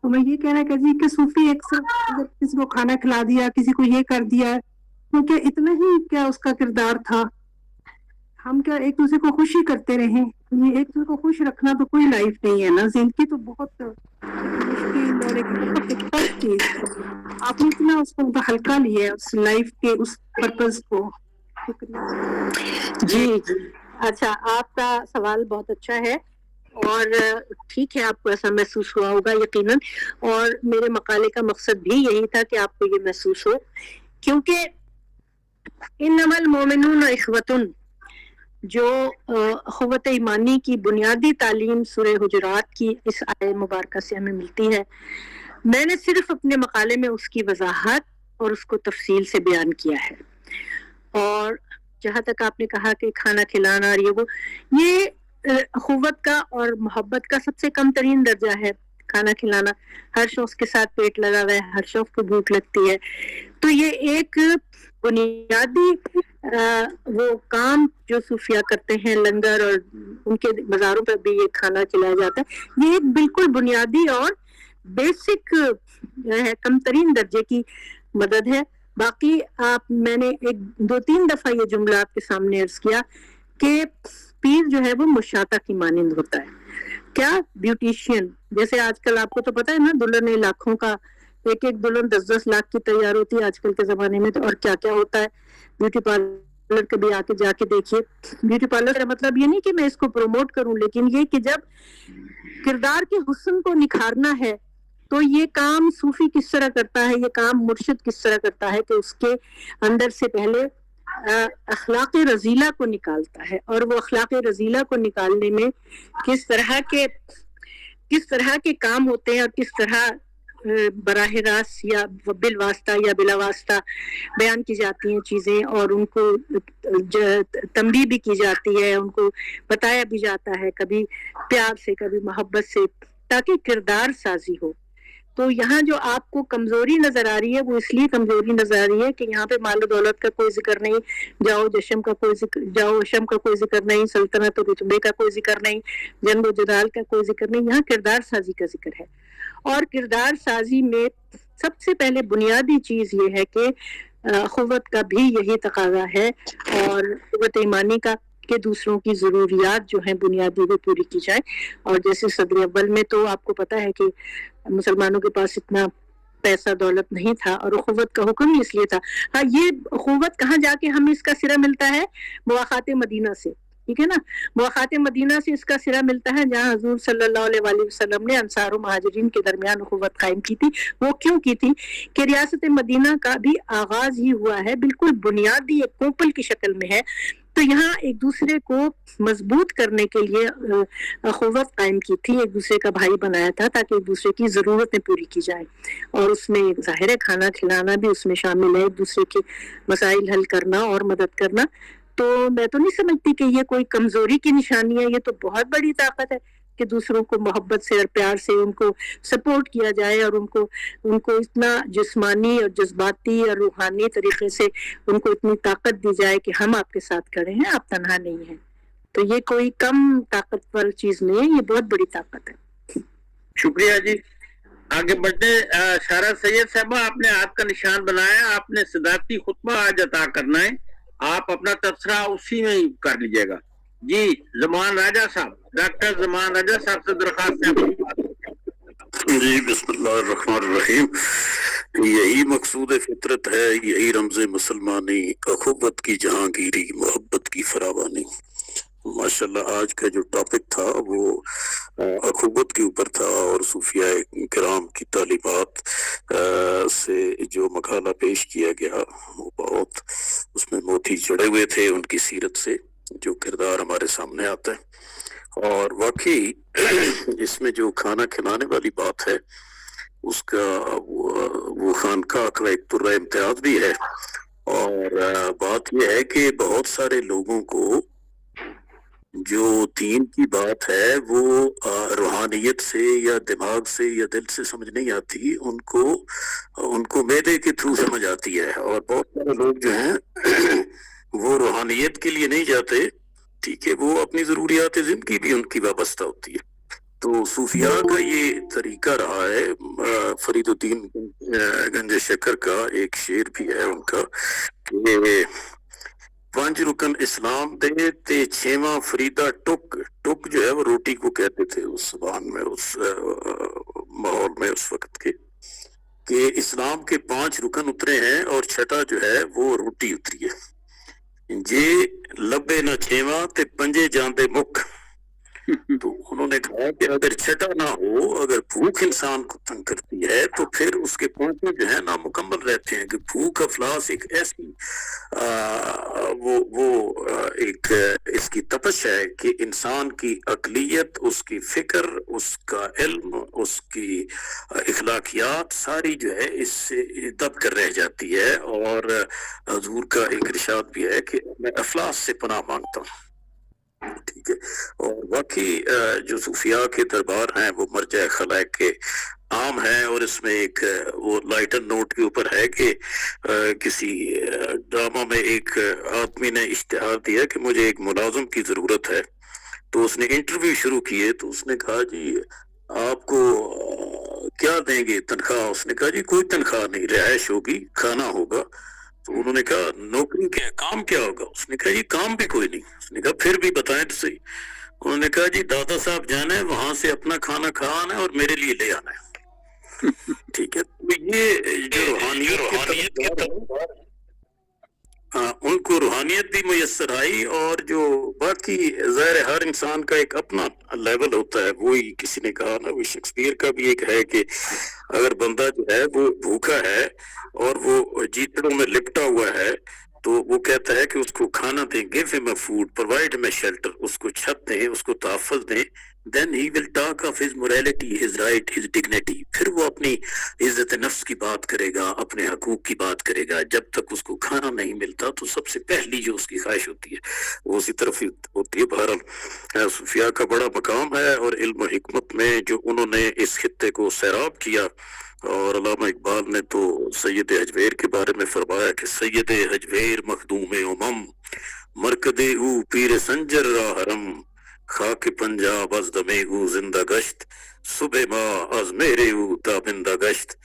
تو میں یہ کہنا چاہتی کہ صوفی اگر کسی کو کھانا کھلا دیا، کسی کو یہ کر دیا، کیونکہ اتنا ہی کیا اس کا کردار تھا. ہم کیا ایک دوسرے کو خوشی کرتے رہیں؟ یہ ایک دوسرے کو خوش رکھنا تو کوئی لائف نہیں ہے نا. زندگی تو بہت مشکل اور ایک بہت ٹف چیز ہے. آپ نے اتنا اس کو ہلکا لیا ہے اس لائف کے اس پرپز کو. جی اچھا، آپ کا سوال بہت اچھا ہے اور ٹھیک ہے، آپ کو ایسا محسوس ہوا ہوگا یقیناً. اور میرے مقالے کا مقصد بھی یہی تھا کہ آپ کو یہ محسوس ہو، کیونکہ انما المومنون اخوۃ جو اخوت ایمانی کی بنیادی تعلیم سورہ حجرات کی اس آیہ مبارکہ سے ہمیں ملتی ہے. میں نے صرف اپنے مقالے میں اس کی وضاحت اور اس کو تفصیل سے بیان کیا ہے. اور جہاں تک آپ نے کہا کہ کھانا کھلانا اور یہ اخوت کا اور محبت کا سب سے کم ترین درجہ ہے. کھانا کھلانا، ہر شخص کے ساتھ پیٹ لگا ہوا ہے، ہر شخص کو بھوک لگتی ہے، تو یہ ایک بنیادی وہ کام جو صوفیہ کرتے ہیں، لنگر اور ان کے بازاروں پر بھی یہ کھانا کھلایا جاتا ہے، یہ ایک بالکل بنیادی اور بیسک کم ترین درجے کی مدد ہے. باقی میں نے 2-3 دفعہ یہ جملہ آپ کے سامنے عرض کیا کہ پیر جو ہے وہ مشاطہ کی مانند ہوتا ہے. کیا؟ بیوٹیشین. جیسے آج کل آپ کو تو پتا ہے نا، دلہن لاکھوں کا، ایک دلہن 10-10 لاکھ کی تیار ہوتی ہے آج کل کے زمانے میں. تو اور کیا کیا ہوتا ہے. بیوٹی پارلر کبھی جا کے دیکھیے. بیوٹی پارلر کا مطلب یہ نہیں کہ میں اس کو پروموٹ کروں، لیکن یہ کہ جب کردار کے حسن کو نکھارنا ہے تو یہ کام صوفی کس طرح کرتا ہے، یہ کام مرشد کس طرح کرتا ہے کہ اس کے اندر سے پہلے اخلاق رذیلہ کو نکالتا ہے. اور وہ اخلاق رذیلہ کو نکالنے میں کس طرح کے کام ہوتے ہیں اور کس طرح براہ راست یا بالواسطہ یا بلا واسطہ بیان کی جاتی ہیں چیزیں، اور ان کو تنبیہ بھی کی جاتی ہے، ان کو بتایا بھی جاتا ہے، کبھی پیار سے کبھی محبت سے، تاکہ کردار سازی ہو. تو یہاں جو آپ کو کمزوری نظر آ رہی ہے وہ اس لیے کمزوری نظر آ رہی ہے کہ یہاں پہ مال و دولت کا کوئی ذکر نہیں، جاؤ جشم کا کوئی ذکر، جاؤ اشم کا کوئی ذکر نہیں، سلطنت و رتبے کا کوئی ذکر نہیں، جنگ و جدال کا کوئی ذکر نہیں، یہاں کردار سازی کا ذکر ہے. اور کردار سازی میں سب سے پہلے بنیادی چیز یہ ہے کہ اخوت کا بھی یہی تقاضا ہے اور اخوت ایمانی کا کہ دوسروں کی ضروریات جو ہیں بنیادی وہ پوری کی جائے. اور جیسے صدر اول میں تو آپ کو پتہ ہے کہ مسلمانوں کے پاس اتنا پیسہ دولت نہیں تھا اور اخوت کا حکم ہی اس لیے تھا. ہاں، یہ اخوت کہاں جا کے ہمیں اس کا سرا ملتا ہے؟ مواخات مدینہ سے، ٹھیک ہے نا. مواخات مدینہ سے اس کا سرا ملتا ہے جہاں حضور صلی اللہ علیہ وآلہ وسلم نے انصار و مہاجرین کے درمیان اخوت قائم کی تھی. وہ کیوں کی تھی کہ ریاست مدینہ کا بھی آغاز ہی ہوا ہے، بالکل بنیادی ایک کوپل کی شکل میں ہے. تو یہاں ایک دوسرے کو مضبوط کرنے کے لیے اخوت قائم کی تھی، ایک دوسرے کا بھائی بنایا تھا تاکہ ایک دوسرے کی ضرورتیں پوری کی جائیں. اور اس میں ظاہر ہے کھانا کھلانا بھی اس میں شامل ہے، ایک دوسرے کے مسائل حل کرنا اور مدد کرنا. تو میں تو نہیں سمجھتی کہ یہ کوئی کمزوری کی نشانی ہے، یہ تو بہت بڑی طاقت ہے کہ دوسروں کو محبت سے اور پیار سے ان کو سپورٹ کیا جائے اور ان کو اتنا جسمانی اور جذباتی اور روحانی طریقے سے ان کو اتنی طاقت دی جائے کہ ہم آپ کے ساتھ کھڑے ہیں، آپ تنہا نہیں ہیں. تو یہ کوئی کم طاقتور چیز نہیں ہے، یہ بہت بڑی طاقت ہے. شکریہ جی. آگے بڑھتے شارا سید صاحبہ، آپ نے ہاتھ کا نشان بنایا، آپ نے صداقتی خطبہ آج عطا کرنا ہے، آپ اپنا تبصرہ اسی میں ہی کر لیجیے گا. جی زمان راجہ صاحب، ڈاکٹر زمان راجہ صاحب سے درخواست ہے. جی بسم اللہ الرحمن الرحیم. یہی مقصود فطرت ہے، یہی رمز مسلمانی، اخوت کی جہانگیری، محبت کی فراوانی. ماشاءاللہ آج کا جو ٹاپک تھا وہ اخوت کے اوپر تھا اور صوفیاء کرام کی تعلیمات سے جو مقالہ پیش کیا گیا وہ بہت اس میں موتی جڑے ہوئے تھے ان کی سیرت سے، جو کردار ہمارے سامنے آتا ہے. اور واقعی اس میں جو کھانا کھلانے والی بات ہے اس کا وہ خانقاہ کا ایک طرح امتیاز بھی ہے. اور بات یہ ہے کہ بہت سارے لوگوں کو جو دین کی بات ہے وہ روحانیت سے یا دماغ سے یا دل سے سمجھ نہیں آتی، ان کو معدے کے تھرو سمجھ آتی ہے. اور بہت سارے لوگ جو ہیں وہ روحانیت کے لیے نہیں جاتے، ٹھیک ہے، وہ اپنی ضروریات زندگی بھی ان کی وابستہ ہوتی ہے. تو صوفیاء کا یہ طریقہ رہا ہے. فرید الدین گنج شکر کا ایک شعر بھی ہے ان کا کہ پانچ رکن اسلام دے تے چھواں فریدہ ٹک جو ہے وہ روٹی کو کہتے تھے اس زبان میں، اس ماحول میں اس وقت کے، کہ اسلام کے 5 رکن اترے ہیں اور چھٹا جو ہے وہ روٹی اتری ہے. جے لبے نہ چھواں تے پنجے جاندے مک. تو انہوں نے کہا کہ اگر چھٹا نہ ہو، اگر بھوک انسان کو تنگ کرتی ہے تو پھر اس کے پانچوں جو ہے نامکمل رہتے ہیں. کہ بھوک افلاس ایک ایسی ایک اس کی تپش ہے کہ انسان کی عقلیت، اس کی فکر، اس کا علم، اس کی اخلاقیات ساری جو ہے اس سے دب کر رہ جاتی ہے. اور حضور کا ایک ارشاد بھی ہے کہ میں افلاس سے پناہ مانگتا ہوں، ٹھیک ہے. اور واقعی جو صوفیاء کے دربار ہیں وہ مرجع خلائق کے عام ہیں. اور اس میں ایک وہ لائٹر نوٹ کے اوپر ہے کہ کسی ڈرامہ میں ایک آدمی نے اشتہار دیا کہ مجھے ایک ملازم کی ضرورت ہے. تو اس نے انٹرویو شروع کیے تو اس نے کہا جی آپ کو کیا دیں گے تنخواہ؟ اس نے کہا جی کوئی تنخواہ نہیں، رہائش ہوگی، کھانا ہوگا. تو انہوں نے کہا نوکری کیا، کام کیا ہوگا؟ اس نے کہا جی کام بھی کوئی نہیں. اس نے کہا پھر بھی بتائیں تو صحیح. انہوں نے کہا جی دادا صاحب جانا ہے، وہاں سے اپنا کھانا کھانا ہے اور میرے لیے لے آنا ہے. ٹھیک ہے. تو یہ جو روحانیت کی ان کو روحانیت بھی میسر آئی. اور جو باقی ظاہر ہر انسان کا ایک اپنا لیول ہوتا ہے. وہی کسی نے کہا نا، وہ شیکسپیئر کا بھی ایک ہے کہ اگر بندہ جو ہے وہ بھوکا ہے اور وہ جیتڑوں میں لپٹا ہوا ہے تو وہ کہتا ہے کہ اس کو کھانا دیں، گیو ہم اے فوڈ، پرووائڈ ہم اے شیلٹر، اس کو چھت دیں، اس کو تحفظ دیں then he will talk of his morality, his right, his dignity. پھر وہ اپنی عزت نفس کی بات کرے گا, اپنے حقوق کی بات کرے گا. جب تک اس کو کھانا نہیں ملتا تو سب سے پہلی جو اس کی خواہش ہوتی ہے وہ اسی طرف ہی ہوتی ہے. بہرحال صوفیاء کا بڑا مقام ہے, اور علم و حکمت میں جو انہوں نے اس خطے کو سیراب کیا. اور علامہ اقبال نے تو سید حجویر کے بارے میں فرمایا کہ سید حجویر مخدوم امم, مرکدے او پیر سنجر را حرم, خاک پنجاب از دمے او زندہ گشت, صبح ماہ از میرے او تابندہ گشت,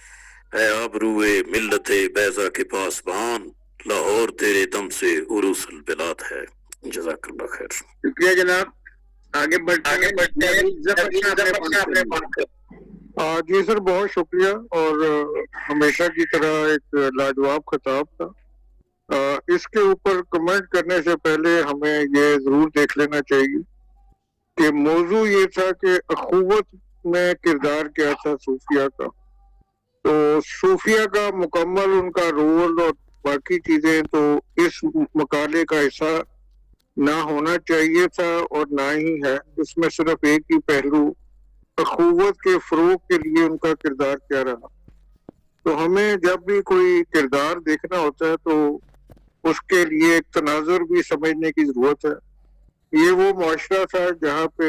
اے آبروئے ملت بیضا کے پاس بان, لاہور تیرے دم سے عروس البلاد ہے. جزاک اللہ خیر. شکریہ جناب. آگے بڑھتے ہیں. ظفر صاحب نے بات کر. جی سر, بہت شکریہ, اور ہمیشہ کی طرح ایک لاجواب خطاب تھا. اس کے اوپر کمنٹ کرنے سے پہلے ہمیں یہ ضرور دیکھ لینا چاہیے کہ موضوع یہ تھا کہ اخوت میں کردار کیا تھا صوفیہ کا. تو صوفیہ کا مکمل ان کا رول اور باقی چیزیں تو اس مقالے کا حصہ نہ ہونا چاہیے تھا, اور نہ ہی ہے. اس میں صرف ایک ہی پہلو اخوت کے فروغ کے لیے ان کا کردار کیا رہا. تو ہمیں جب بھی کوئی کردار دیکھنا ہوتا ہے تو اس کے لیے ایک تناظر بھی سمجھنے کی ضرورت ہے. یہ وہ معاشرہ تھا جہاں پہ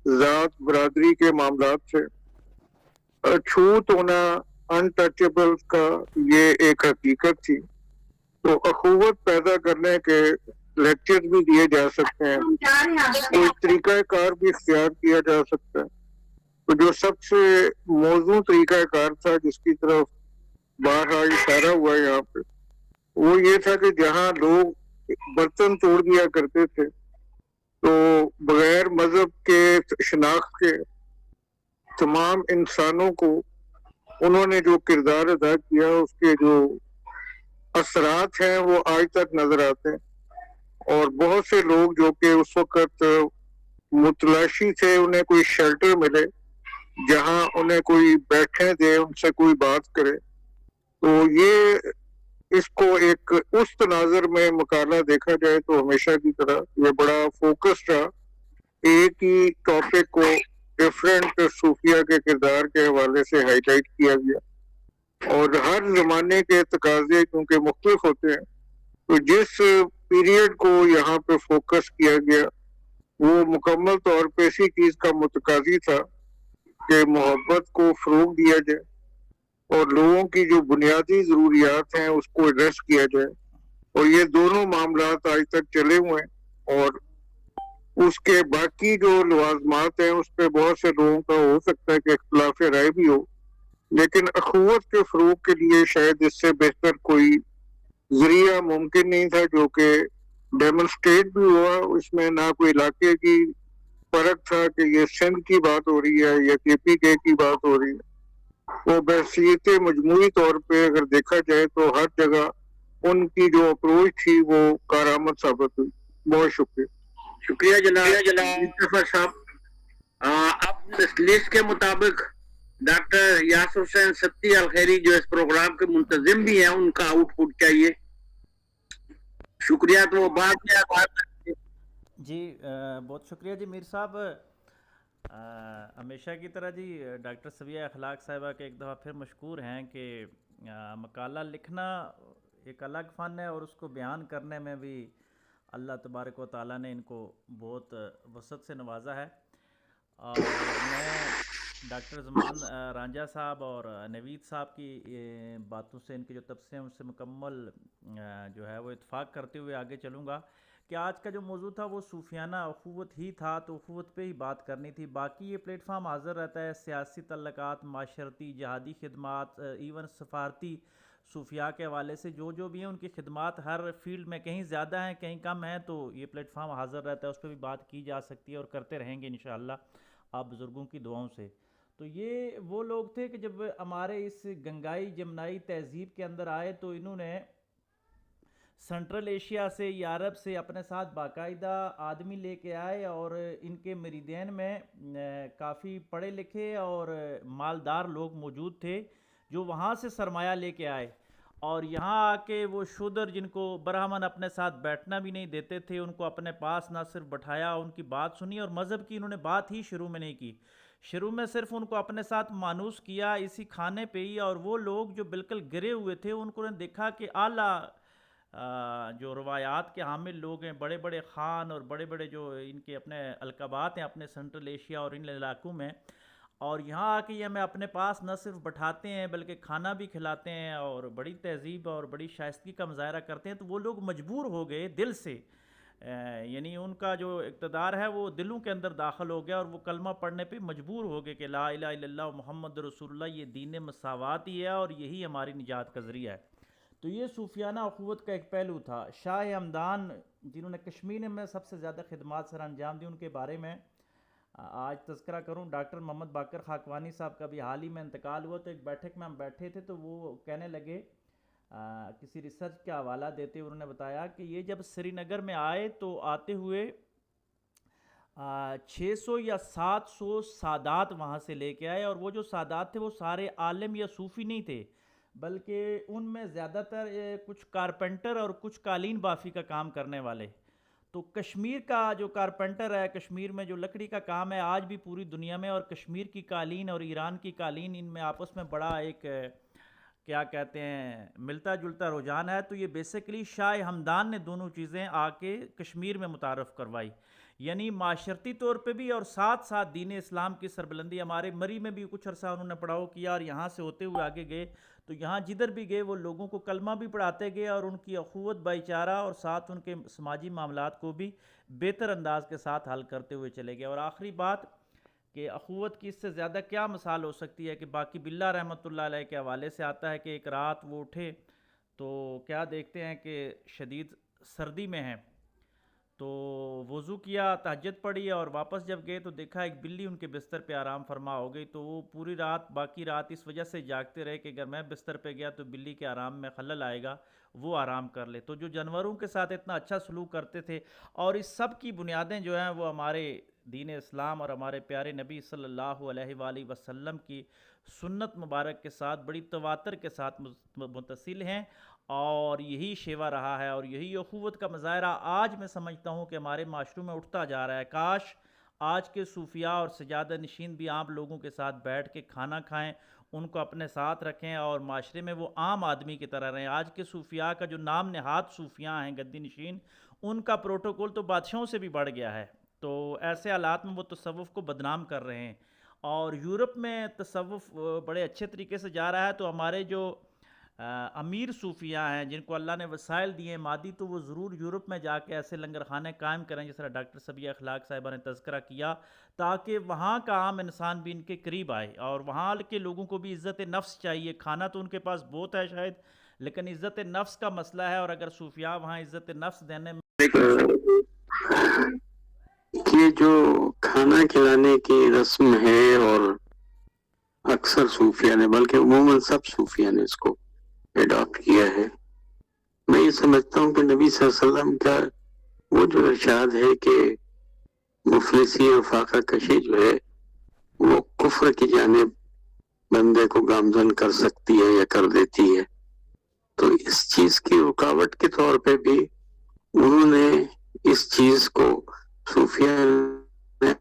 ذات برادری کے معاملات تھے. چھوت ہونا انٹچیبل کا یہ ایک حقیقت تھی. تو اخوت پیدا کرنے کے لیکچر بھی دیے جا سکتے ہیں, کوئی طریقہ کار بھی اختیار کیا جا سکتا ہے. تو جو سب سے موزوں طریقہ کار تھا جس کی طرف بارہا اشارہ ہوا یہاں پہ, وہ یہ تھا کہ جہاں لوگ برتن توڑ دیا کرتے تھے تو بغیر مذہب کے شناخت کے تمام انسانوں کو انہوں نے جو کردار ادا کیا اس کے جو اثرات ہیں وہ آج تک نظر آتے ہیں. اور بہت سے لوگ جو کہ اس وقت متلاشی تھے, انہیں کوئی شیلٹر ملے جہاں انہیں کوئی بیٹھنے دے, ان سے کوئی بات کرے. تو یہ اس کو ایک اس تناظر میں مقالہ دیکھا جائے تو ہمیشہ کی طرح یہ بڑا فوکس رہا. ایک ہی ٹاپک کو ڈفرینٹ صوفیہ کے کردار کے حوالے سے ہائی لائٹ کیا گیا, اور ہر زمانے کے تقاضے کیونکہ مختلف ہوتے ہیں تو جس پیریڈ کو یہاں پہ فوکس کیا گیا وہ مکمل طور پہ اسی چیز کا متقاضی تھا کہ محبت کو فروغ دیا جائے اور لوگوں کی جو بنیادی ضروریات ہیں اس کو ایڈریس کیا جائے. اور یہ دونوں معاملات آج تک چلے ہوئے ہیں, اور اس کے باقی جو لوازمات ہیں اس پہ بہت سے لوگوں کا ہو سکتا ہے کہ اختلاف رائے بھی ہو, لیکن اخوت کے فروغ کے لیے شاید اس سے بہتر کوئی ذریعہ ممکن نہیں تھا جو کہ ڈیمونسٹریٹ بھی ہوا. اس میں نہ کوئی علاقے کی فرق تھا کہ یہ سندھ کی بات ہو رہی ہے یا کے پی کے کی بات ہو رہی ہے. وہ بحثیت مجموعی طور پہ اگر دیکھا جائے تو ہر جگہ ان کی جو اپروچ تھی وہ کارآمد ثابت ہوئی. بہت شکریہ. شکریہ جناب ظفر صاحب. اب لسٹ کے مطابق ڈاکٹر یاسر حسین ستی الخیری جو اس پروگرام کے منتظم بھی ہیں ان کا آؤٹ پٹ چاہیے. شکریہ. تو وہ بعد میں جی بہت شکریہ جی میر صاحب. ہمیشہ کی طرح جی ڈاکٹر سویہ اخلاق صاحبہ کے ایک دفعہ پھر مشکور ہیں کہ مقالہ لکھنا ایک الگ فن ہے اور اس کو بیان کرنے میں بھی اللہ تبارک و تعالیٰ نے ان کو بہت وسعت سے نوازا ہے. اور میں ڈاکٹر زمان رانجھا صاحب اور نوید صاحب کی باتوں سے ان کے جو تبصرے ہیں ان سے مکمل جو ہے وہ اتفاق کرتے ہوئے آگے چلوں گا کہ آج کا جو موضوع تھا وہ صوفیانہ اخوت ہی تھا, تو اخوت پہ ہی بات کرنی تھی. باقی یہ پلیٹ فارم حاضر رہتا ہے سیاسی تعلقات, معاشرتی, جہادی خدمات, ایون سفارتی صوفیاء کے حوالے سے جو بھی ہیں ان کی خدمات ہر فیلڈ میں کہیں زیادہ ہیں کہیں کم ہیں, تو یہ پلیٹ فارم حاضر رہتا ہے, اس پہ بھی بات کی جا سکتی ہے اور کرتے رہیں گے انشاءاللہ آپ بزرگوں کی دعاؤں سے. تو یہ وہ لوگ تھے کہ جب ہمارے اس گنگائی جمنائی تہذیب کے اندر آئے تو انہوں نے سنٹرل ایشیا سے یا عرب سے اپنے ساتھ باقاعدہ آدمی لے کے آئے, اور ان کے مریدین میں کافی پڑھے لکھے اور مالدار لوگ موجود تھے جو وہاں سے سرمایہ لے کے آئے. اور یہاں آ کے وہ شودر جن کو برہمن اپنے ساتھ بیٹھنا بھی نہیں دیتے تھے، ان کو اپنے پاس نہ صرف بٹھایا، ان کی بات سنی، اور مذہب کی انہوں نے بات ہی شروع میں نہیں کی، شروع میں صرف ان کو اپنے ساتھ مانوس کیا اسی کھانے پہ ہی. اور وہ لوگ جو بالکل گرے ہوئے تھے ان کو نے دیکھا کہ اعلیٰ جو روایات کے حامل لوگ ہیں، بڑے بڑے خان اور بڑے بڑے جو ان کے اپنے القابات ہیں اپنے سنٹرل ایشیا اور ان علاقوں میں، اور یہاں آ کے یہ ہمیں اپنے پاس نہ صرف بٹھاتے ہیں بلکہ کھانا بھی کھلاتے ہیں اور بڑی تہذیب اور بڑی شائستگی کا مظاہرہ کرتے ہیں. تو وہ لوگ مجبور ہو گئے دل سے، یعنی ان کا جو اقتدار ہے وہ دلوں کے اندر داخل ہو گیا، اور وہ کلمہ پڑھنے پہ مجبور ہو گئے کہ لا الہ الا اللہ محمد رسول اللہ، یہ دین مساوات ہی ہے اور یہی ہماری نجات کا ذریعہ ہے. تو یہ صوفیانہ اخوت کا ایک پہلو تھا. شاہ ہمدان جنہوں نے کشمیر میں سب سے زیادہ خدمات سر انجام دی، ان کے بارے میں آج تذکرہ کروں. ڈاکٹر محمد باقر خاکوانی صاحب کا بھی حال ہی میں انتقال ہوا، تو ایک بیٹھک میں ہم بیٹھے تھے تو وہ کہنے لگے، کسی ریسرچ کا حوالہ دیتے ہوئے انہوں نے بتایا کہ یہ جب سری نگر میں آئے تو آتے ہوئے 600 یا 700 سادات وہاں سے لے کے آئے، اور وہ جو سادات تھے وہ سارے عالم یا صوفی نہیں تھے، بلکہ ان میں زیادہ تر کچھ کارپینٹر اور کچھ قالین بافی کا کام کرنے والے. تو کشمیر کا جو کارپینٹر ہے، کشمیر میں جو لکڑی کا کام ہے آج بھی پوری دنیا میں، اور کشمیر کی قالین اور ایران کی قالین، ان میں آپس میں بڑا ایک کیا کہتے ہیں ملتا جلتا رجحان ہے. تو یہ بیسیکلی شاہ ہمدان نے دونوں چیزیں آ کے کشمیر میں متعارف کروائی، یعنی معاشرتی طور پہ بھی اور ساتھ ساتھ دین اسلام کی سربلندی. ہمارے مری میں بھی کچھ عرصہ انہوں نے پڑھاؤ کیا، اور یہاں سے ہوتے ہوئے آگے گئے تو یہاں جدھر بھی گئے وہ لوگوں کو کلمہ بھی پڑھاتے گئے، اور ان کی اخوت بھائی چارہ اور ساتھ ان کے سماجی معاملات کو بھی بہتر انداز کے ساتھ حل کرتے ہوئے چلے گئے. اور آخری بات کہ اخوت کی اس سے زیادہ کیا مثال ہو سکتی ہے کہ باقی باللہ رحمۃ اللہ علیہ کے حوالے سے آتا ہے کہ ایک رات وہ اٹھے تو کیا دیکھتے ہیں کہ شدید سردی میں ہیں، تو وضو کیا، تہجد پڑھی، اور واپس جب گئے تو دیکھا ایک بلی ان کے بستر پہ آرام فرما ہو گئی. تو وہ پوری رات باقی رات اس وجہ سے جاگتے رہے کہ اگر میں بستر پہ گیا تو بلی کے آرام میں خلل آئے گا، وہ آرام کر لے. تو جو جانوروں کے ساتھ اتنا اچھا سلوک کرتے تھے، اور اس سب کی بنیادیں جو ہیں وہ ہمارے دین اسلام اور ہمارے پیارے نبی صلی اللہ علیہ وآلہ وسلم کی سنت مبارک کے ساتھ بڑی تواتر کے ساتھ متصل ہیں، اور یہی شیوا رہا ہے، اور یہی اخوت کا مظاہرہ آج میں سمجھتا ہوں کہ ہمارے معاشروں میں اٹھتا جا رہا ہے. کاش آج کے صوفیاء اور سجادہ نشین بھی عام لوگوں کے ساتھ بیٹھ کے کھانا کھائیں، ان کو اپنے ساتھ رکھیں اور معاشرے میں وہ عام آدمی کی طرح رہیں. آج کے صوفیاء کا جو نام نہاد صوفیاء ہیں گدی نشین، ان کا پروٹوکول تو بادشاہوں سے بھی بڑھ گیا ہے. تو ایسے حالات میں وہ تصوف کو بدنام کر رہے ہیں، اور یورپ میں تصوف بڑے اچھے طریقے سے جا رہا ہے. تو ہمارے جو امیر صوفیاء ہیں جن کو اللہ نے وسائل دیے مادی، تو وہ ضرور یورپ میں جا کے ایسے لنگر خانے قائم کریں جس طرح ڈاکٹر صبیہ اخلاق صاحبہ نے تذکرہ کیا، تاکہ وہاں کا عام انسان بھی ان کے قریب آئے. اور وہاں کے لوگوں کو بھی عزت نفس چاہیے. کھانا تو ان کے پاس بہت ہے شاید، لیکن عزت نفس کا مسئلہ ہے، اور اگر صوفیاء وہاں عزت نفس دینے میں یہ جو کھانا کھلانے کی رسم ہے، اور اکثر صوفیاء نے بلکہ عموماً سب صوفیاء نے اس کو اڈاپٹ کیا ہے. میں یہ سمجھتا ہوں کہ نبی صلی اللہ علیہ وسلم کا وہ جو ارشاد ہے کہ مفلسی اور فاقہ کشی جو ہے وہ کفر کی جانب بندے کو گامزن کر سکتی ہے یا کر دیتی ہے، تو اس چیز کی رکاوٹ کے طور پہ بھی انہوں نے اس چیز کو صوفیاء نے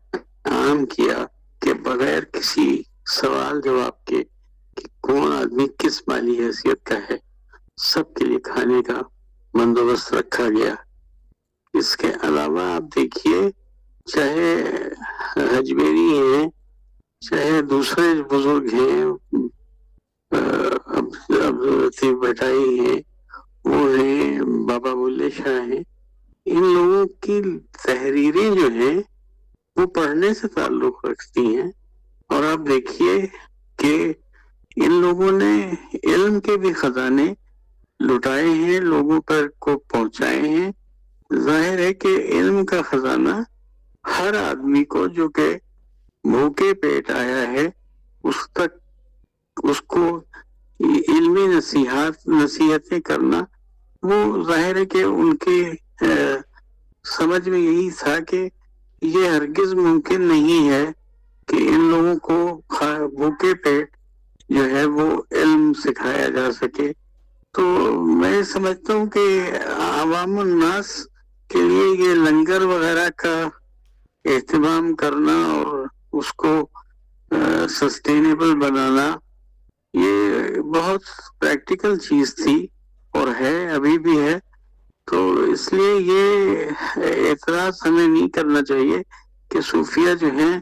عام کیا کہ بغیر کسی سوال جواب کے کہ کون آدمی کس مالی حیثیت کا ہے، سب کے لیے کھانے کا بندوبست رکھا گیا. اس کے علاوہ آپ دیکھیے، چاہے حجبیری ہیں، چاہے دوسرے بزرگ ہیں، عبداللطیف بٹائی ہیں، وہ ہیں بابا بلے شاہ ہیں، ان لوگوں کی تحریریں جو ہیں وہ پڑھنے سے تعلق رکھتی ہیں. اور آپ دیکھیے کہ ان لوگوں نے علم کے بھی خزانے لٹائے ہیں، لوگوں پر کو پہنچائے ہیں. ظاہر ہے کہ علم کا خزانہ ہر آدمی کو جو کہ بھوکے پیٹ آیا ہے اس تک اس کو علمی نصیحتیں کرنا، وہ ظاہر ہے کہ ان کی سمجھ میں یہی تھا کہ یہ ہرگز ممکن نہیں ہے کہ ان لوگوں کو بھوکے پیٹ جو ہے وہ علم سکھایا جا سکے. تو میں سمجھتا ہوں کہ عوام الناس کے لیے یہ لنگر وغیرہ کا اہتمام کرنا اور اس کو سسٹینیبل بنانا یہ بہت پریکٹیکل چیز تھی اور ہے، ابھی بھی ہے. تو اس لیے یہ اعتراض ہمیں نہیں کرنا چاہیے کہ صوفیہ جو ہیں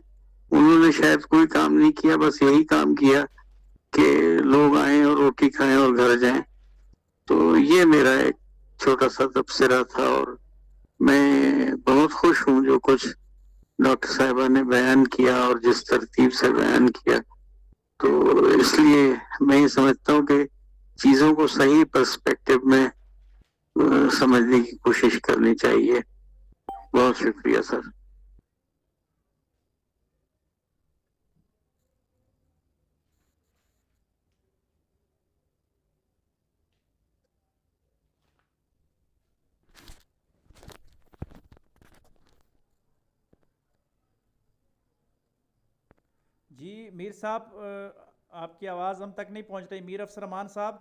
انہوں نے شاید کوئی کام نہیں کیا، بس یہی کام کیا کہ لوگ آئیں اور روٹی کھائیں اور گھر جائیں. تو یہ میرا ایک چھوٹا سا تبصرہ تھا، اور میں بہت خوش ہوں جو کچھ ڈاکٹر صاحبہ نے بیان کیا اور جس ترتیب سے بیان کیا. تو اس لیے میں یہ سمجھتا ہوں کہ چیزوں کو صحیح پرسپیکٹو میں سمجھنے کی کوشش کرنی چاہیے. بہت شکریہ سر. جی میر صاحب، آپ کی آواز ہم تک نہیں پہنچ رہی. میر افسر امان صاحب.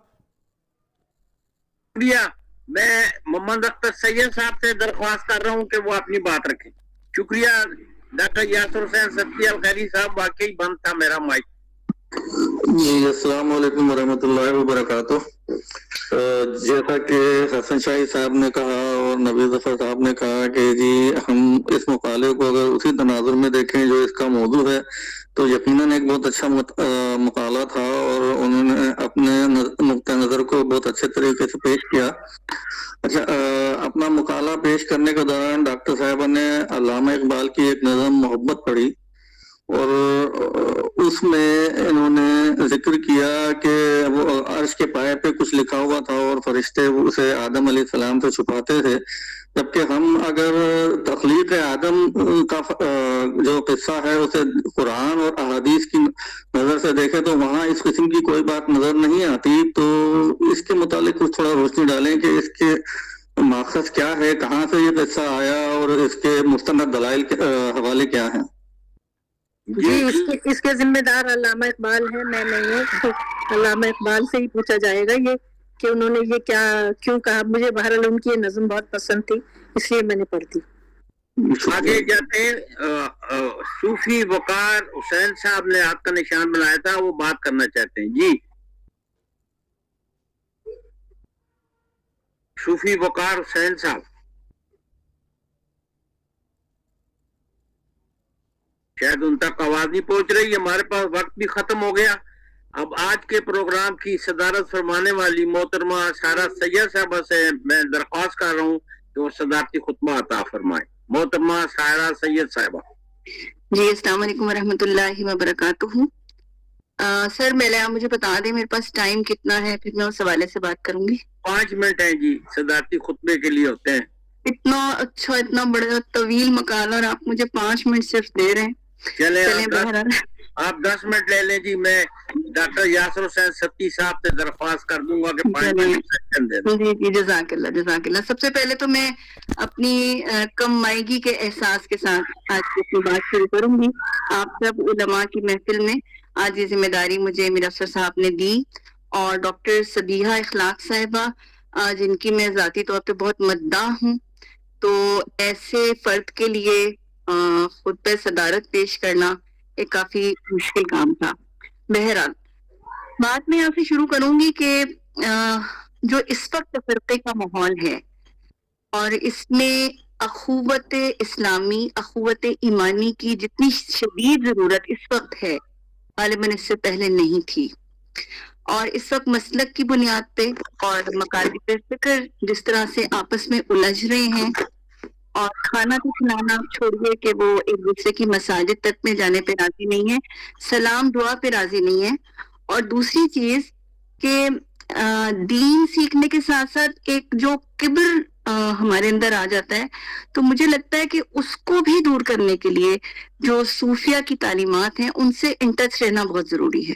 شکریہ. میں محمد اختر سید صاحب سے درخواست کر رہا ہوں کہ وہ اپنی بات رکھیں. شکریہ. ڈاکٹر یاسر حسین ستی الخیری صاحب، واقعی بند تھا میرا مائک. جی السلام علیکم ورحمۃ اللہ وبرکاتہ. جیسا کہ حسن شاہی صاحب نے کہا اور نوید ظفر صاحب نے کہا کہ جی ہم اس مقالے کو اگر اسی تناظر میں دیکھیں جو اس کا موضوع ہے تو یقیناً ایک بہت اچھا مقالہ تھا، اور انہوں نے اپنے نقطۂ نظر کو بہت اچھے طریقے سے پیش کیا. اچھا، اپنا مقالہ پیش کرنے کے دوران ڈاکٹر صاحبہ نے علامہ اقبال کی ایک نظم محبت پڑھی، اور اس میں انہوں نے ذکر کیا کہ وہ عرش کے پائے پہ کچھ لکھا ہوا تھا اور فرشتے اسے آدم علیہ السلام سے چھپاتے تھے، جبکہ ہم اگر تخلیق آدم کا جو قصہ ہے اسے قرآن اور احادیث کی نظر سے دیکھیں تو وہاں اس قسم کی کوئی بات نظر نہیں آتی. تو اس کے متعلق کچھ تھوڑا روشنی ڈالیں کہ اس کے ماخذ کیا ہے، کہاں سے یہ قصہ آیا اور اس کے مستند دلائل کے حوالے کیا ہیں. جی اس کے ذمہ دار علامہ اقبال ہے، میں نہیں ہوں. تو علامہ اقبال سے ہی پوچھا جائے گا یہ کہ انہوں نے یہ کیوں کہا. مجھے بہرحال ان کی یہ نظم بہت پسند تھی، اس لیے میں نے پڑھ دی. آگے جاتے ہیں. صوفی وقار حسین صاحب نے آپ کا نشان بنایا تھا، وہ بات کرنا چاہتے ہیں. جی صوفی وقار حسین صاحب. شاید ان تک آواز نہیں پہنچ رہی. ہمارے پاس وقت بھی ختم ہو گیا. اب آج کے پروگرام کی صدارت فرمانے والی محترمہ سارہ سید صاحبہ سے میں درخواست کر رہا ہوں کہ وہ صدارتی خطبہ عطا فرمائیں. محترمہ سارہ سید صاحبہ. جی السلام علیکم ورحمۃ اللہ وبرکاتہ. سر آپ مجھے بتا دیں میرے پاس ٹائم کتنا ہے، پھر میں اس حوالے سے بات کروں گی. 5 منٹ ہیں جی، صدارتی خطبے کے لیے ہوتے ہیں. اتنا اچھا اتنا بڑا طویل مقالہ اور آپ مجھے 5 منٹ صرف دے رہے ہیں. چلیں بہرحال آپ 10 منٹ لے لیں جی. میں ڈاکٹر یاسر حسین ستی صاحب سے درخواست کر دوں گا کہ 5 منٹ دے دیں. جی جزاک اللہ جزاک اللہ. سب سے پہلے تو میں اپنی کم مائیگی کے احساس کے ساتھ آج کی اپنی بات شروع کروں گی. آپ سب علماء کی محفل میں آج یہ ذمہ داری مجھے میر افسر صاحب نے دی، اور ڈاکٹر صبیحہ اخلاق صاحبہ جن کی میں ذاتی طور پہ بہت مداح ہوں، تو ایسے فرد کے لیے خود پہ صدارت پیش کرنا ایک کافی مشکل کام تھا. بہرحال بات میں یہاں سے شروع کروں گی کہ جو اس وقت فرقے کا ماحول ہے اور اس میں اخوت اسلامی اخوت ایمانی کی جتنی شدید ضرورت اس وقت ہے غالباً اس سے پہلے نہیں تھی، اور اس وقت مسلک کی بنیاد پہ اور مکاتب فکر جس طرح سے آپس میں الجھ رہے ہیں، اور کھانا تو کھلانا چھوڑیے کہ وہ ایک دوسرے کی مساجد تک میں جانے پہ راضی نہیں ہے، سلام دعا پہ راضی نہیں ہے. اور دوسری چیز کہ دین سیکھنے کے ساتھ ساتھ ایک جو کبر ہمارے اندر آ جاتا ہے، تو مجھے لگتا ہے کہ اس کو بھی دور کرنے کے لیے جو صوفیہ کی تعلیمات ہیں ان سے ان ٹچ رہنا بہت ضروری ہے.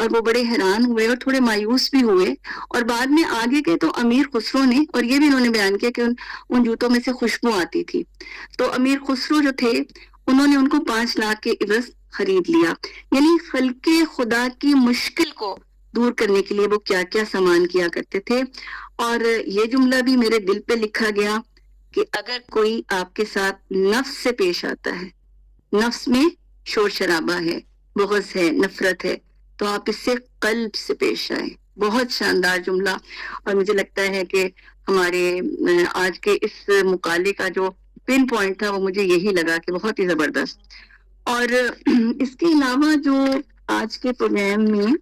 اور وہ بڑے حیران ہوئے اور تھوڑے مایوس بھی ہوئے. اور بعد میں آگے گئے تو امیر خسرو نے، اور یہ بھی انہوں نے بیان کیا کہ ان جوتوں میں سے خوشبو آتی تھی. تو امیر خسرو جو تھے انہوں نے ان کو 5 لاکھ کے عوض خرید لیا. یعنی خلق خدا کی مشکل کو دور کرنے کے لیے وہ کیا کیا سامان کیا کرتے تھے. اور یہ جملہ بھی میرے دل پہ لکھا گیا کہ اگر کوئی آپ کے ساتھ نفس سے پیش آتا ہے، نفس میں شور شرابہ ہے، بغض ہے، نفرت ہے، تو آپ اس سے قلب سے پیش آئیں. بہت شاندار جملہ. اور مجھے لگتا ہے کہ ہمارے آج کے اس مقالے کا جو پن پوائنٹ تھا وہ مجھے یہی لگا کہ بہت ہی زبردست. اور اس کے علاوہ جو آج کے پروگرام میں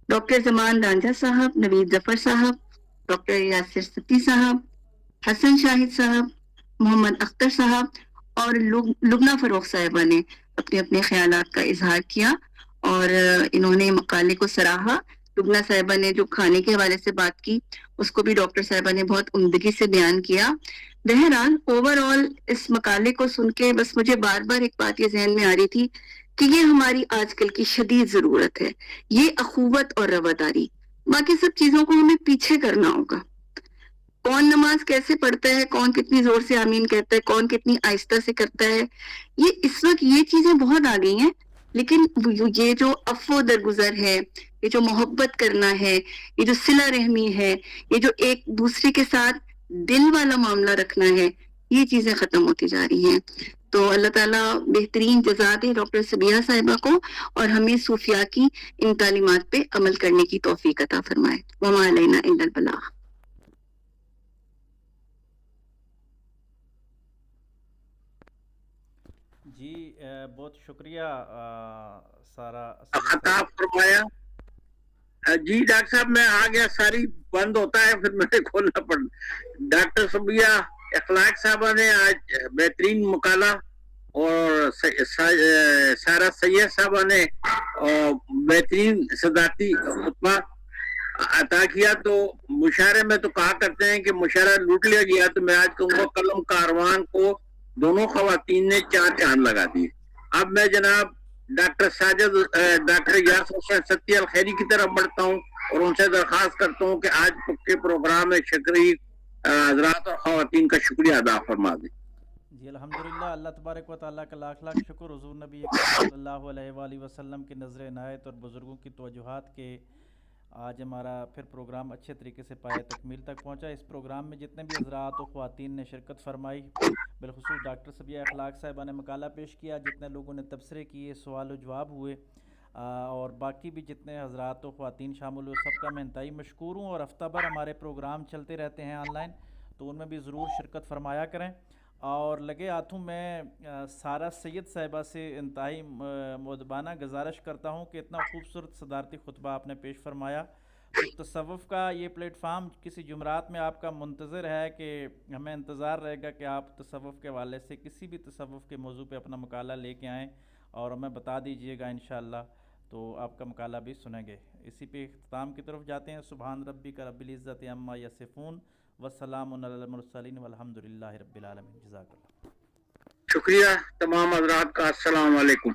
ڈاکٹر زمان رانجھا صاحب، نوید ظفر صاحب، ڈاکٹر یاسر ستی صاحب، حسن شاہد صاحب، محمد اختر صاحب اور لبنہ فروخ صاحبہ نے اپنے اپنے خیالات کا اظہار کیا اور انہوں نے مقالے کو سراہا. لبنہ صاحبہ نے جو کھانے کے حوالے سے بات کی اس کو بھی ڈاکٹر صاحبہ نے بہت عمدگی سے بیان کیا. بہرحال اوور آل اس مقالے کو سن کے بس مجھے بار بار ایک بات یہ ذہن میں آ رہی تھی کہ یہ ہماری آج کل کی شدید ضرورت ہے، یہ اخوت اور رواداری. باقی سب چیزوں کو ہمیں پیچھے کرنا ہوگا. کون نماز کیسے پڑھتا ہے، کون کتنی زور سے آمین کہتا ہے، کون کتنی آہستہ سے کرتا ہے، یہ اس وقت یہ چیزیں بہت آ گئی ہیں. لیکن یہ جو عفو درگزر ہے، یہ جو محبت کرنا ہے، یہ جو صلہ رحمی ہے، یہ جو ایک دوسرے کے ساتھ دل والا معاملہ رکھنا ہے، یہ چیزیں ختم ہوتی جا رہی ہیں. تو اللہ تعالیٰ بہترین جزا دے ڈاکٹر سبیہ صاحبہ کو اور ہمیں صوفیاء کی ان تعلیمات پہ عمل کرنے کی توفیق عطا فرمائے. وما علینا الا البلاغ. جی بہت شکریہ سارا خطاب فرمایا. جی ڈاکٹر صاحب میں آ گیا، ساری بند ہوتا ہے پھر مجھے کھولنا پڑ. ڈاکٹر سبیہ اخلاق صاحبہ نے آج بہترین مقالہ اور سارا سید صاحبہ نے بہترین صدارتی خطبہ عطا کیا. تو مشاعرے میں تو کہا کرتے ہیں کہ مشاعرہ لوٹ لیا گیا، تو میں آج کہوں گا قلم کاروان کو دونوں خواتین نے 4 چاند لگا دیے. اب میں جناب ڈاکٹر ساجد ڈاکٹر یاسر حسین ستی الخیری کی طرف بڑھتا ہوں اور ان سے درخواست کرتا ہوں کہ آج کے پروگرام میں شکریہ حضرات اور خواتین کا شکریہ ادا فرما دیں. جی الحمدللہ، اللہ تبارک و تعالیٰ کا لاکھ لاکھ شکر. حضور نبی اکرم صلی اللہ علیہ وآلہ وسلم کی نظر عنایت اور بزرگوں کی توجہات کے آج ہمارا پھر پروگرام اچھے طریقے سے پائے تکمیل تک پہنچا. اس پروگرام میں جتنے بھی حضرات و خواتین نے شرکت فرمائی، بالخصوص ڈاکٹر سبیہ اخلاق صاحبہ نے مقالہ پیش کیا، جتنے لوگوں نے تبصرے کیے، سوال و جواب ہوئے، اور باقی بھی جتنے حضرات و خواتین شامل ہوئے، سب کا میں انتہائی مشکور ہوں. اور ہفتہ بھر ہمارے پروگرام چلتے رہتے ہیں آن لائن، تو ان میں بھی ضرور شرکت فرمایا کریں. اور لگے ہاتھوں میں سارا سید صاحبہ سے انتہائی مؤدبانہ گزارش کرتا ہوں کہ اتنا خوبصورت صدارتی خطبہ آپ نے پیش فرمایا. تو تصوف کا یہ پلیٹ فارم کسی جمعرات میں آپ کا منتظر ہے کہ ہمیں انتظار رہے گا کہ آپ تصوف کے حوالے سے کسی بھی تصوف کے موضوع پہ اپنا مقالہ لے کے آئیں اور ہمیں بتا دیجئے گا انشاءاللہ، تو آپ کا مقالہ بھی سنیں گے. اسی پہ اختتام کی طرف جاتے ہیں. سبحان ربک رب العزت عما یصفون والسلام علی المرسلین والحمدللہ رب العالمین. جزاک اللہ. شکریہ تمام حضرات کا. السلام علیکم.